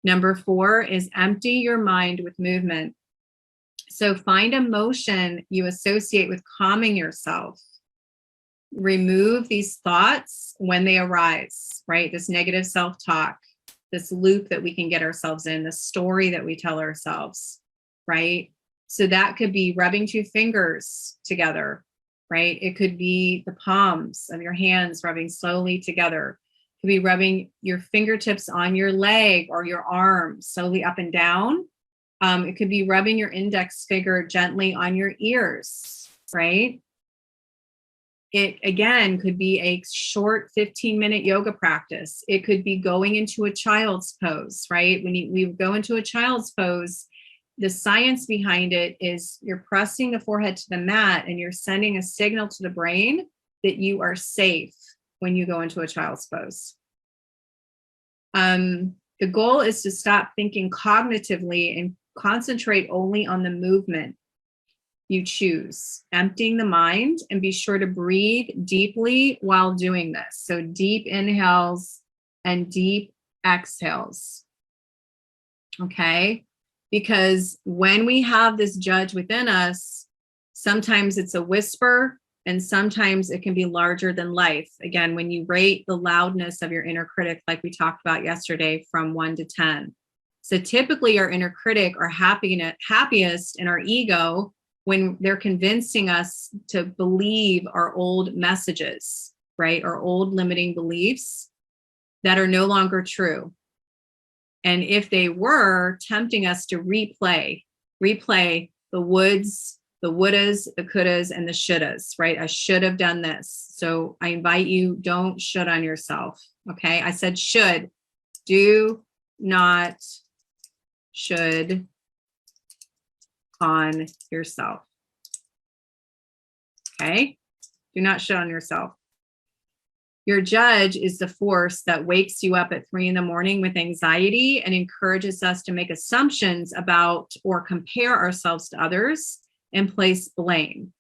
[SPEAKER 1] Number 4 is empty your mind with movement. So find a motion you associate with calming yourself. Remove these thoughts when they arise, right? This negative self-talk, this loop that we can get ourselves in, the story that we tell ourselves, right? So that could be rubbing 2 fingers together, right? It could be the palms of your hands rubbing slowly together. It could be rubbing your fingertips on your leg or your arm slowly up and down. It could be rubbing your index finger gently on your ears, right? It, again, could be a short 15-minute yoga practice. It could be going into a child's pose, right? When we go into a child's pose, the science behind it is you're pressing the forehead to the mat and you're sending a signal to the brain that you are safe when you go into a child's pose. The goal is to stop thinking cognitively and concentrate only on the movement you choose, emptying the mind, and be sure to breathe deeply while doing this. So deep inhales and deep exhales. Okay? Because when we have this judge within us, sometimes it's a whisper and sometimes it can be larger than life. Again, when you rate the loudness of your inner critic, like we talked about yesterday, from 1 to 10. So typically our inner critic are happiest in our ego when they're convincing us to believe our old messages, right? Our old limiting beliefs that are no longer true. And if they were, tempting us to replay the wouldas, the couldas, and the shouldas, right? I should have done this. So I invite you, don't should on yourself, okay? I said should. Do not should on yourself. Okay? Do not should on yourself. Your judge is the force that wakes you up at 3 a.m. with anxiety and encourages us to make assumptions about or compare ourselves to others and place blame.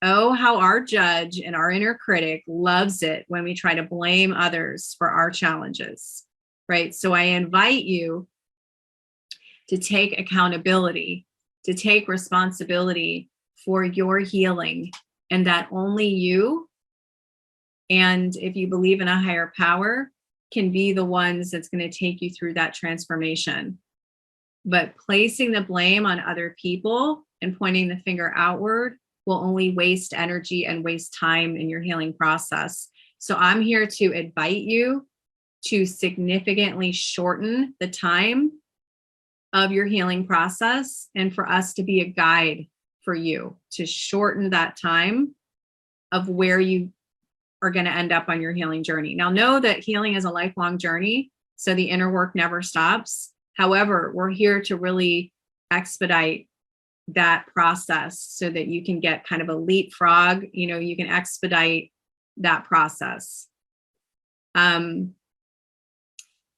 [SPEAKER 1] Oh, how our judge and our inner critic loves it when we try to blame others for our challenges, right? So I invite you to take accountability, to take responsibility for your healing, and that only you, and if you believe in a higher power, can be the ones that's going to take you through that transformation. But placing the blame on other people and pointing the finger outward will only waste energy and waste time in your healing process. So I'm here to invite you to significantly shorten the time of your healing process and for us to be a guide for you to shorten that time of where you are going to end up on your healing journey. Now, know that healing is a lifelong journey, so the inner work never stops. However, we're here to really expedite that process so that you can get kind of a leapfrog, you can expedite that process.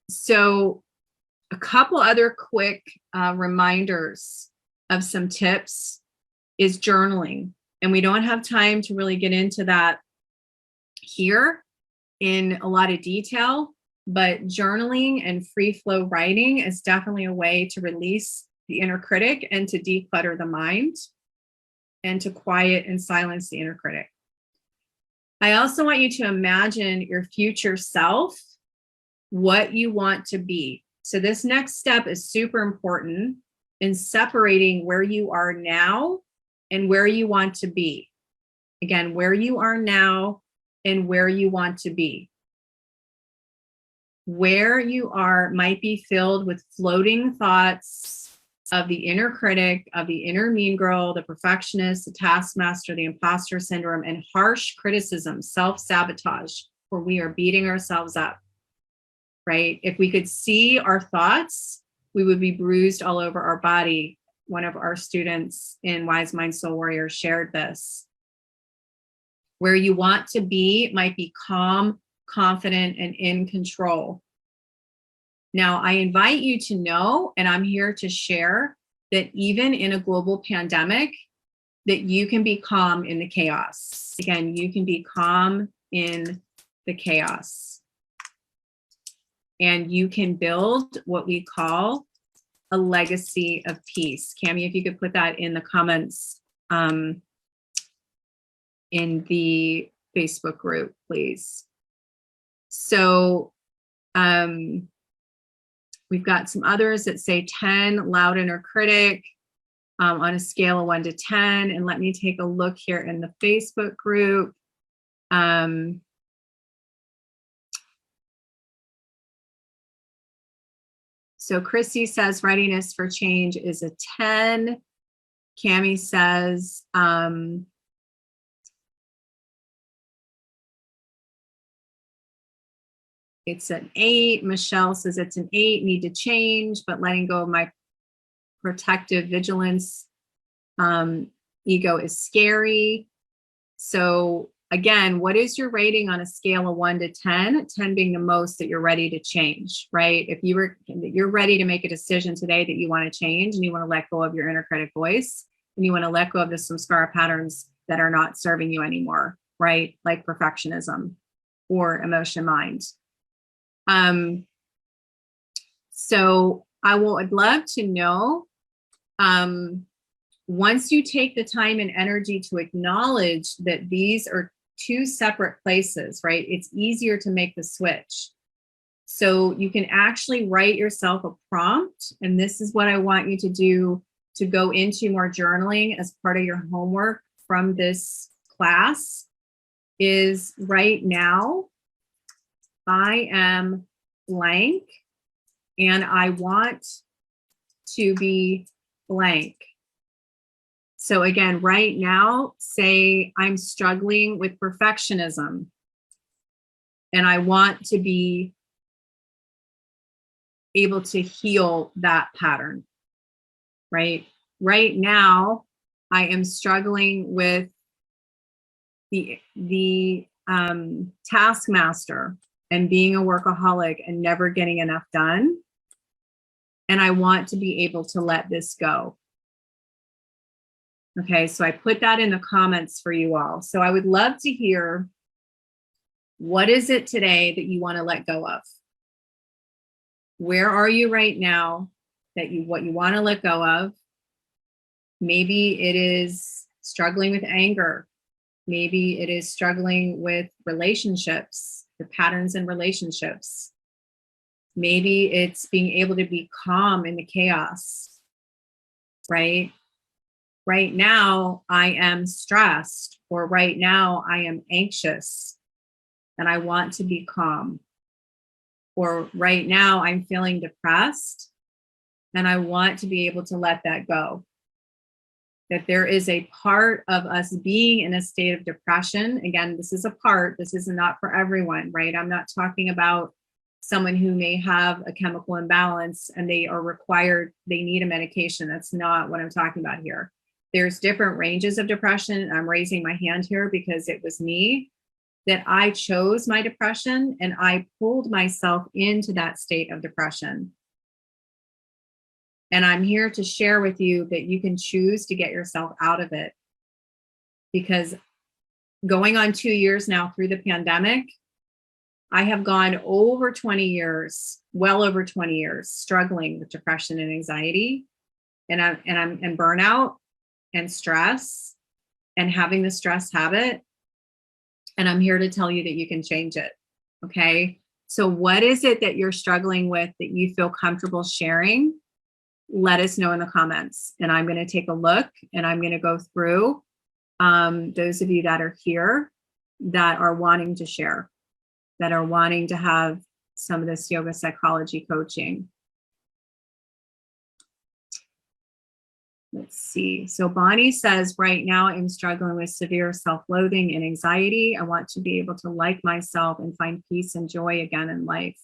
[SPEAKER 1] So a couple other quick reminders of some tips is journaling. And we don't have time to really get into that here in a lot of detail, but journaling and free flow writing is definitely a way to release the inner critic and to declutter the mind and to quiet and silence the inner critic. I also want you to imagine your future self, what you want to be. So this next step is super important in separating where you are now and where you want to be. Again, where you are now and where you want to be. Where you are might be filled with floating thoughts of the inner critic, of the inner mean girl, the perfectionist, the taskmaster, the imposter syndrome, and harsh criticism, self-sabotage, where we are beating ourselves up, right? If we could see our thoughts, we would be bruised all over our body. One of our students in WiseMind Soul Warrior shared this. Where you want to be might be calm, confident, and in control. Now, I invite you to know, and I'm here to share, that even in a global pandemic, that you can be calm in the chaos. Again, you can be calm in the chaos. And you can build what we call a legacy of peace. Cami, if you could put that in the comments in the Facebook group, please. So we've got some others that say 10, loud inner critic, on a scale of 1 to 10. And let me take a look here in the Facebook group. So Chrissy says readiness for change is a 10. Cami says it's an 8. Michelle says it's an 8, need to change, but letting go of my protective vigilance. Ego is scary. So again, what is your rating on a scale of 1 to 10? 10 being the most that you're ready to change, right? If you're ready to make a decision today that you want to change and you want to let go of your inner critic voice and you want to let go of the samskara patterns that are not serving you anymore, right? Like perfectionism or emotion mind. So I'd love to know, once you take the time and energy to acknowledge that these are two separate places, right? It's easier to make the switch. So you can actually write yourself a prompt. And this is what I want you to do to go into more journaling as part of your homework from this class is right now, I am blank and I want to be blank. So again, right now, say I'm struggling with perfectionism and I want to be able to heal that pattern, right? Right now, I am struggling with the taskmaster and being a workaholic and never getting enough done. And I want to be able to let this go. Okay, so I put that in the comments for you all. So I would love to hear, what is it today that you want to let go of? Where are you right now what you want to let go of? Maybe it is struggling with anger. Maybe it is struggling with relationships, the patterns in relationships. Maybe it's being able to be calm in the chaos, right? Right now, I am stressed, or right now, I am anxious and I want to be calm. Or right now, I'm feeling depressed and I want to be able to let that go. That there is a part of us being in a state of depression. Again, this is a part, this is not for everyone, right? I'm not talking about someone who may have a chemical imbalance and they need a medication. That's not what I'm talking about here. There's different ranges of depression. I'm raising my hand here because it was me that I chose my depression and I pulled myself into that state of depression. And I'm here to share with you that you can choose to get yourself out of it. Because going on 2 years now through the pandemic, I have gone over 20 years, well over 20 years, struggling with depression and anxiety, and burnout and stress and having the stress habit. And I'm here to tell you that you can change it. Okay. So what is it that you're struggling with that you feel comfortable sharing? Let us know in the comments. And I'm going to take a look and I'm going to go through those of you that are here that are wanting to share, that are wanting to have some of this yoga psychology coaching. Let's see. So Bonnie says, right now I'm struggling with severe self-loathing and anxiety. I want to be able to like myself and find peace and joy again in life.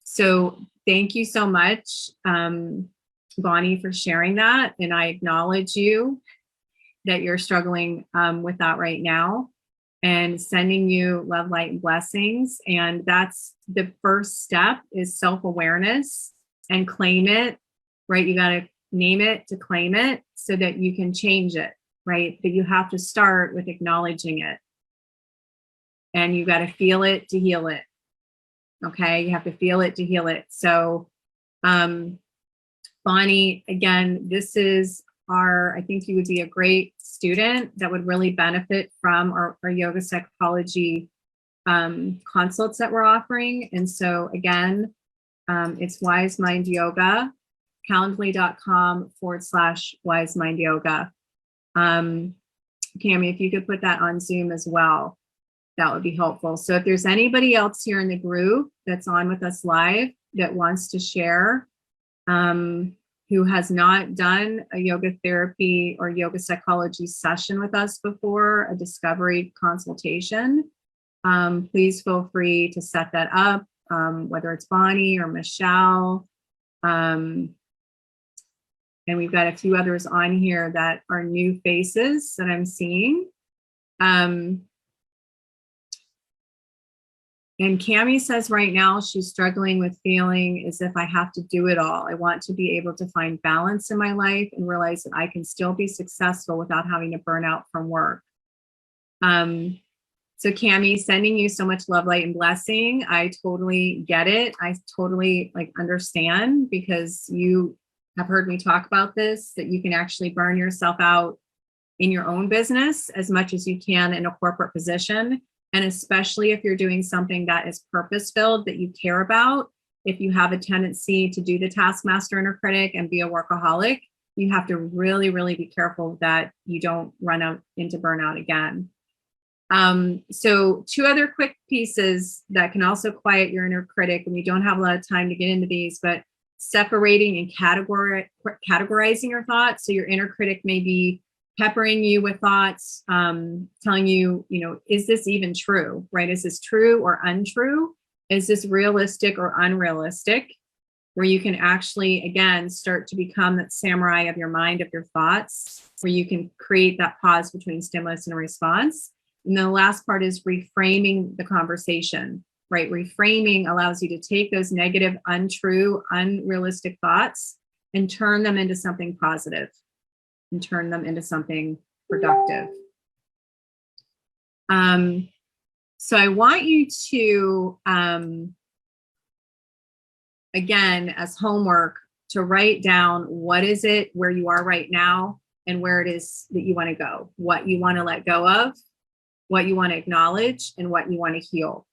[SPEAKER 1] So thank you so much, Bonnie, for sharing that. And I acknowledge you that you're struggling with that right now, and sending you love, light, and blessings. And that's the first step, is self-awareness, and claim it, right? You got to name it to claim it so that you can change it, right? But you have to start with acknowledging it. And you got to feel it to heal it. Okay, you have to feel it to heal it. So Bonnie, again, this is I think you would be a great student that would really benefit from our yoga psychology consults that we're offering. And so again, it's WiseMind Yoga, calendly.com/WiseMind Yoga. Cami, if you could put that on Zoom as well, that would be helpful. So if there's anybody else here in the group that's on with us live that wants to share, who has not done a yoga therapy or yoga psychology session with us before, a discovery consultation, please feel free to set that up, whether it's Bonnie or Michelle. And we've got a few others on here that are new faces that I'm seeing. And Cami says right now she's struggling with feeling as if I have to do it all. I want to be able to find balance in my life and realize that I can still be successful without having to burn out from work. So Cami, sending you so much love, light, and blessing. I totally get it. I totally understand, because you have heard me talk about this, that you can actually burn yourself out in your own business as much as you can in a corporate position. And especially if you're doing something that is purpose-filled, that you care about, if you have a tendency to do the Taskmaster, Inner Critic, and be a workaholic, you have to really, really be careful that you don't run out into burnout again. So 2 other quick pieces that can also quiet your inner critic, and we don't have a lot of time to get into these, but separating and categorizing your thoughts. So your inner critic may be peppering you with thoughts, telling you, is this even true, right? Is this true or untrue? Is this realistic or unrealistic? Where you can actually, again, start to become that samurai of your mind, of your thoughts, where you can create that pause between stimulus and response. And then the last part is reframing the conversation, right? Reframing allows you to take those negative, untrue, unrealistic thoughts and turn them into something positive and turn them into something productive. So I want you to, again, as homework, to write down what is it where you are right now and where it is that you want to go, what you want to let go of, what you want to acknowledge, and what you want to heal.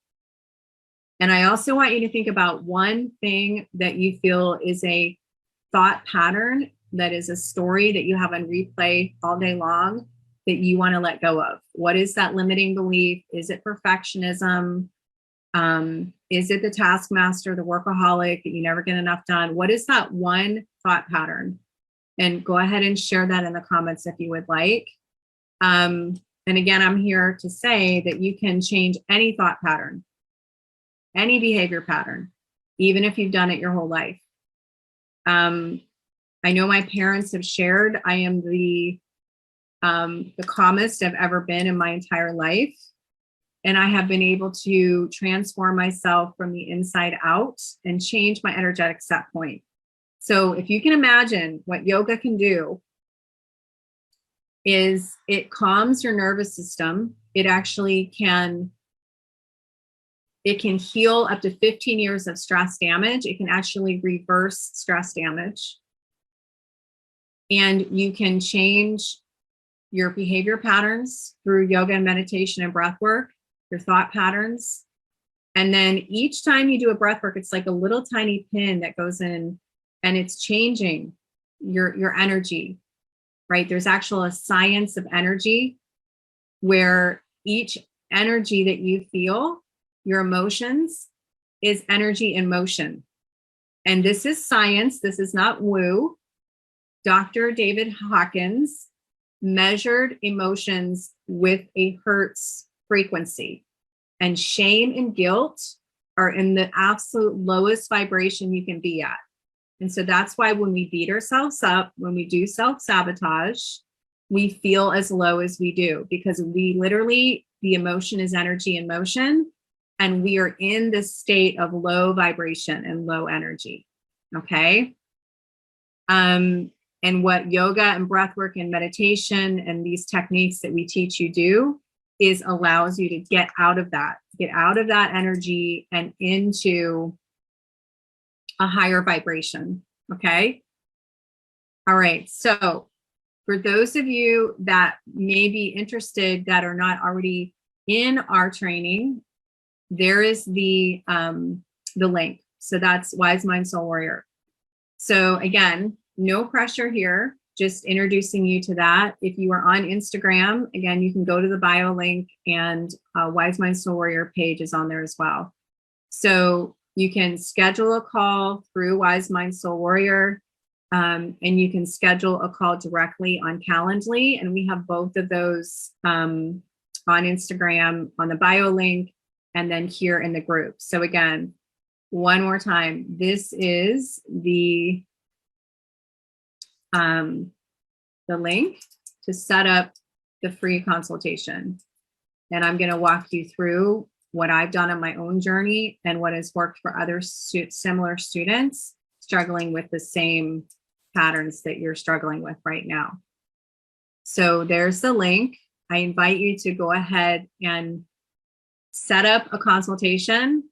[SPEAKER 1] And I also want you to think about one thing that you feel is a thought pattern, that is a story that you have on replay all day long, that you want to let go of. What is that limiting belief? Is it perfectionism? Is it the taskmaster, the workaholic, that you never get enough done? What is that one thought pattern? And go ahead and share that in the comments if you would like. And again, I'm here to say that you can change any thought pattern, any behavior pattern, even if you've done it your whole life. I know my parents have shared, I am the calmest I've ever been in my entire life. And I have been able to transform myself from the inside out and change my energetic set point. So if you can imagine what yoga can do, is it calms your nervous system. It actually can heal up to 15 years of stress damage. It can actually reverse stress damage. And you can change your behavior patterns through yoga and meditation and breath work, your thought patterns. And then each time you do a breath work, it's like a little tiny pin that goes in and it's changing your energy, right? There's actual a science of energy where each energy that you feel, your emotions, is energy in motion. And this is science. This is not woo. Dr. David Hawkins measured emotions with a Hertz frequency. And shame and guilt are in the absolute lowest vibration you can be at. And so that's why when we beat ourselves up, when we do self-sabotage, we feel as low as we do, because we literally, the emotion is energy in motion, and we are in this state of low vibration and low energy. Okay. And what yoga and breath work and meditation and these techniques that we teach you do is allows you to get out of that energy and into a higher vibration. Okay. All right. So for those of you that may be interested that are not already in our training, there is the link. So that's WiseMind Soul Warrior. So again, no pressure here, just introducing you to that. If you are on Instagram, again, you can go to the bio link, and WiseMind Soul Warrior page is on there as well. So you can schedule a call through WiseMind Soul Warrior, and you can schedule a call directly on Calendly. And we have both of those on Instagram, on the bio link, and then here in the group. So again, one more time, this is the the link to set up the free consultation. And I'm going to walk you through what I've done on my own journey and what has worked for other similar students struggling with the same patterns that you're struggling with right now. So there's the link. I invite you to go ahead and set up a consultation.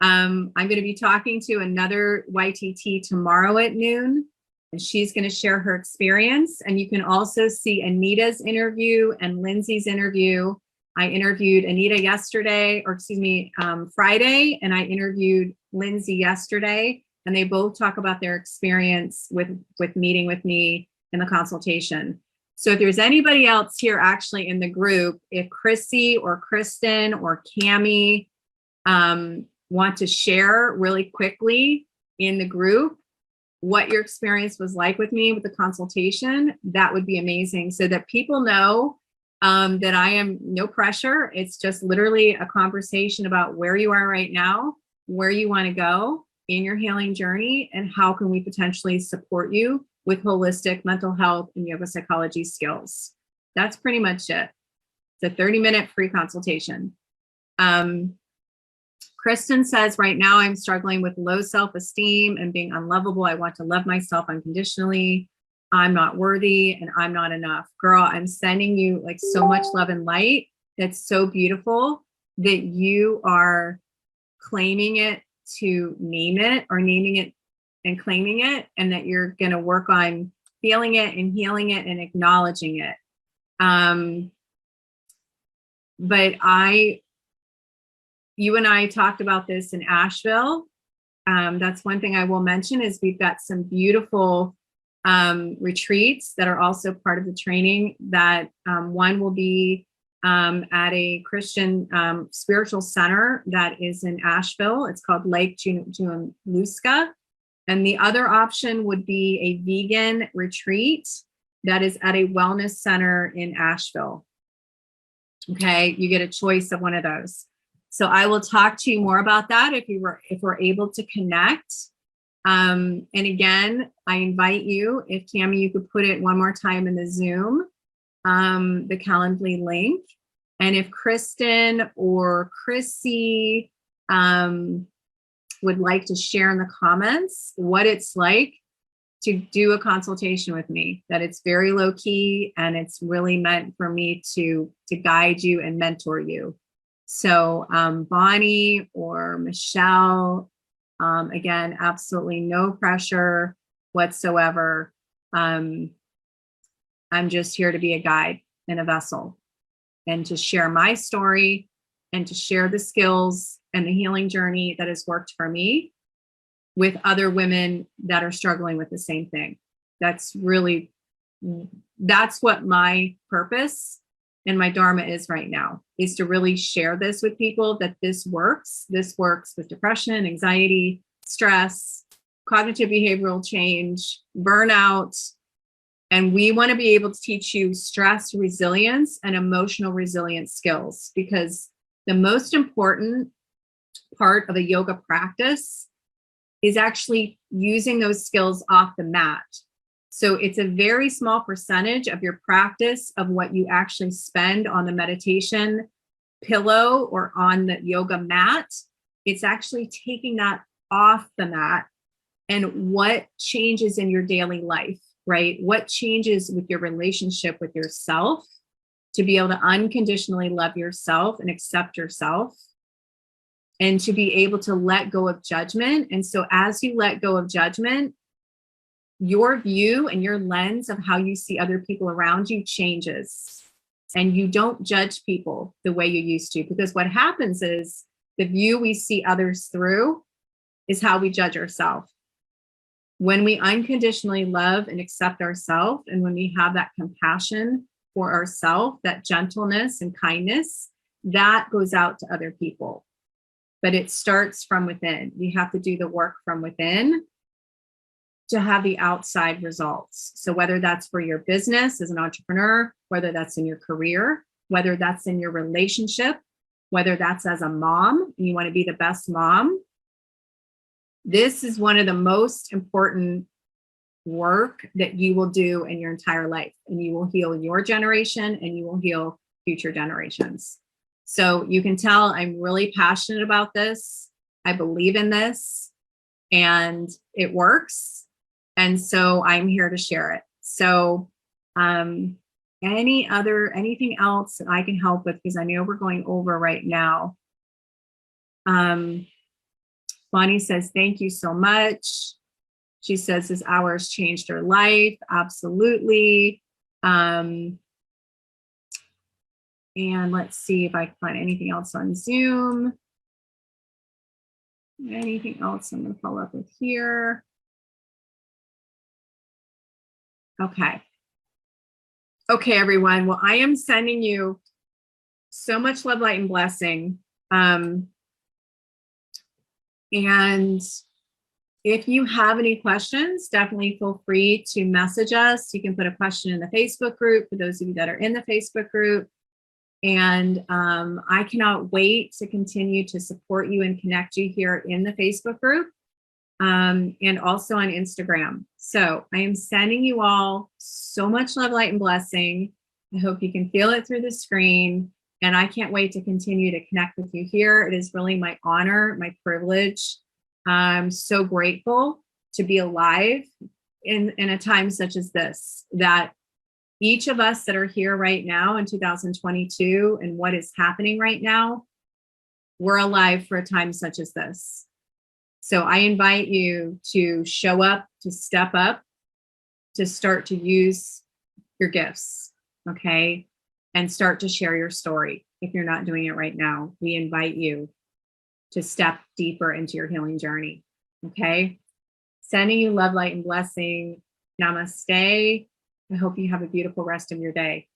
[SPEAKER 1] I'm going to be talking to another YTT tomorrow at noon, and she's going to share her experience. And you can also see Anita's interview and Lindsay's interview. I interviewed Anita yesterday, or excuse me, Friday, and I interviewed Lindsay yesterday, and they both talk about their experience with meeting with me in the consultation. So if there's anybody else here actually in the group, if Chrissy or Kristen or Cami want to share really quickly in the group what your experience was like with me with the consultation, that would be amazing, so that people know that I am no pressure. It's just literally a conversation about where you are right now, where you want to go in your healing journey, and how can we potentially support you with holistic mental health and yoga psychology skills. That's pretty much it. It's a 30-minute free consultation. Kristen says, right now I'm struggling with low self-esteem and being unlovable. I want to love myself unconditionally. I'm not worthy and I'm not enough. Girl, I'm sending you like so much love and light. That's so beautiful that you are claiming it to name it, or naming it and claiming it, and that you're going to work on feeling it and healing it and acknowledging it. But you and I talked about this in Asheville. That's one thing I will mention, is we've got some beautiful retreats that are also part of the training. That one will be at a Christian spiritual center that is in Asheville. It's called Lake Junaluska. And the other option would be a vegan retreat that is at a wellness center in Asheville. Okay, you get a choice of one of those. So I will talk to you more about that if we're able to connect. And again, I invite you, if Tammy, you could put it one more time in the Zoom, the Calendly link. And if Kristen or Chrissy would like to share in the comments what it's like to do a consultation with me, that it's very low key and it's really meant for me to guide you and mentor you. So Bonnie or Michelle, again, absolutely no pressure whatsoever. I'm just here to be a guide and a vessel, and to share my story and to share the skills and the healing journey that has worked for me with other women that are struggling with the same thing. That's what my purpose and my dharma is right now, is to really share this with people, that this works. This works with depression, anxiety, stress, cognitive behavioral change, burnout. And we want to be able to teach you stress resilience and emotional resilience skills, because the most important part of a yoga practice is actually using those skills off the mat. So it's a very small percentage of your practice of what you actually spend on the meditation pillow or on the yoga mat. It's actually taking that off the mat, and what changes in your daily life, right? What changes with your relationship with yourself to be able to unconditionally love yourself and accept yourself, and to be able to let go of judgment. And so as you let go of judgment, your view and your lens of how you see other people around you changes. And you don't judge people the way you used to, because what happens is the view we see others through is how we judge ourselves. When we unconditionally love and accept ourselves, and when we have that compassion for ourselves, that gentleness and kindness, that goes out to other people. But it starts from within. We have to do the work from within to have the outside results. So whether that's for your business as an entrepreneur, whether that's in your career, whether that's in your relationship, whether that's as a mom and you want to be the best mom, this is one of the most important work that you will do in your entire life, and you will heal your generation and you will heal future generations. So you can tell I'm really passionate about this. I believe in this and it works. And so I'm here to share it. So anything else that I can help with, because I know we're going over right now. Bonnie says, thank you so much. She says this hour has changed her life. Absolutely. And let's see if I can find anything else on Zoom. Anything else I'm going to follow up with here. Okay. Okay, everyone. Well, I am sending you so much love, light, and blessing. And if you have any questions, definitely feel free to message us. You can put a question in the Facebook group for those of you that are in the Facebook group. And I cannot wait to continue to support you and connect you here in the Facebook group and also on Instagram. So I am sending you all so much love, light, and blessing. I hope you can feel it through the screen. And I can't wait to continue to connect with you here. It is really my honor, my privilege. I'm so grateful to be alive in a time such as this, that each of us that are here right now in 2022 and what is happening right now, we're alive for a time such as this. So I invite you to show up, to step up, to start to use your gifts, okay? And start to share your story. If you're not doing it right now, we invite you to step deeper into your healing journey, okay? Sending you love, light, and blessing. Namaste. I hope you have a beautiful rest of your day.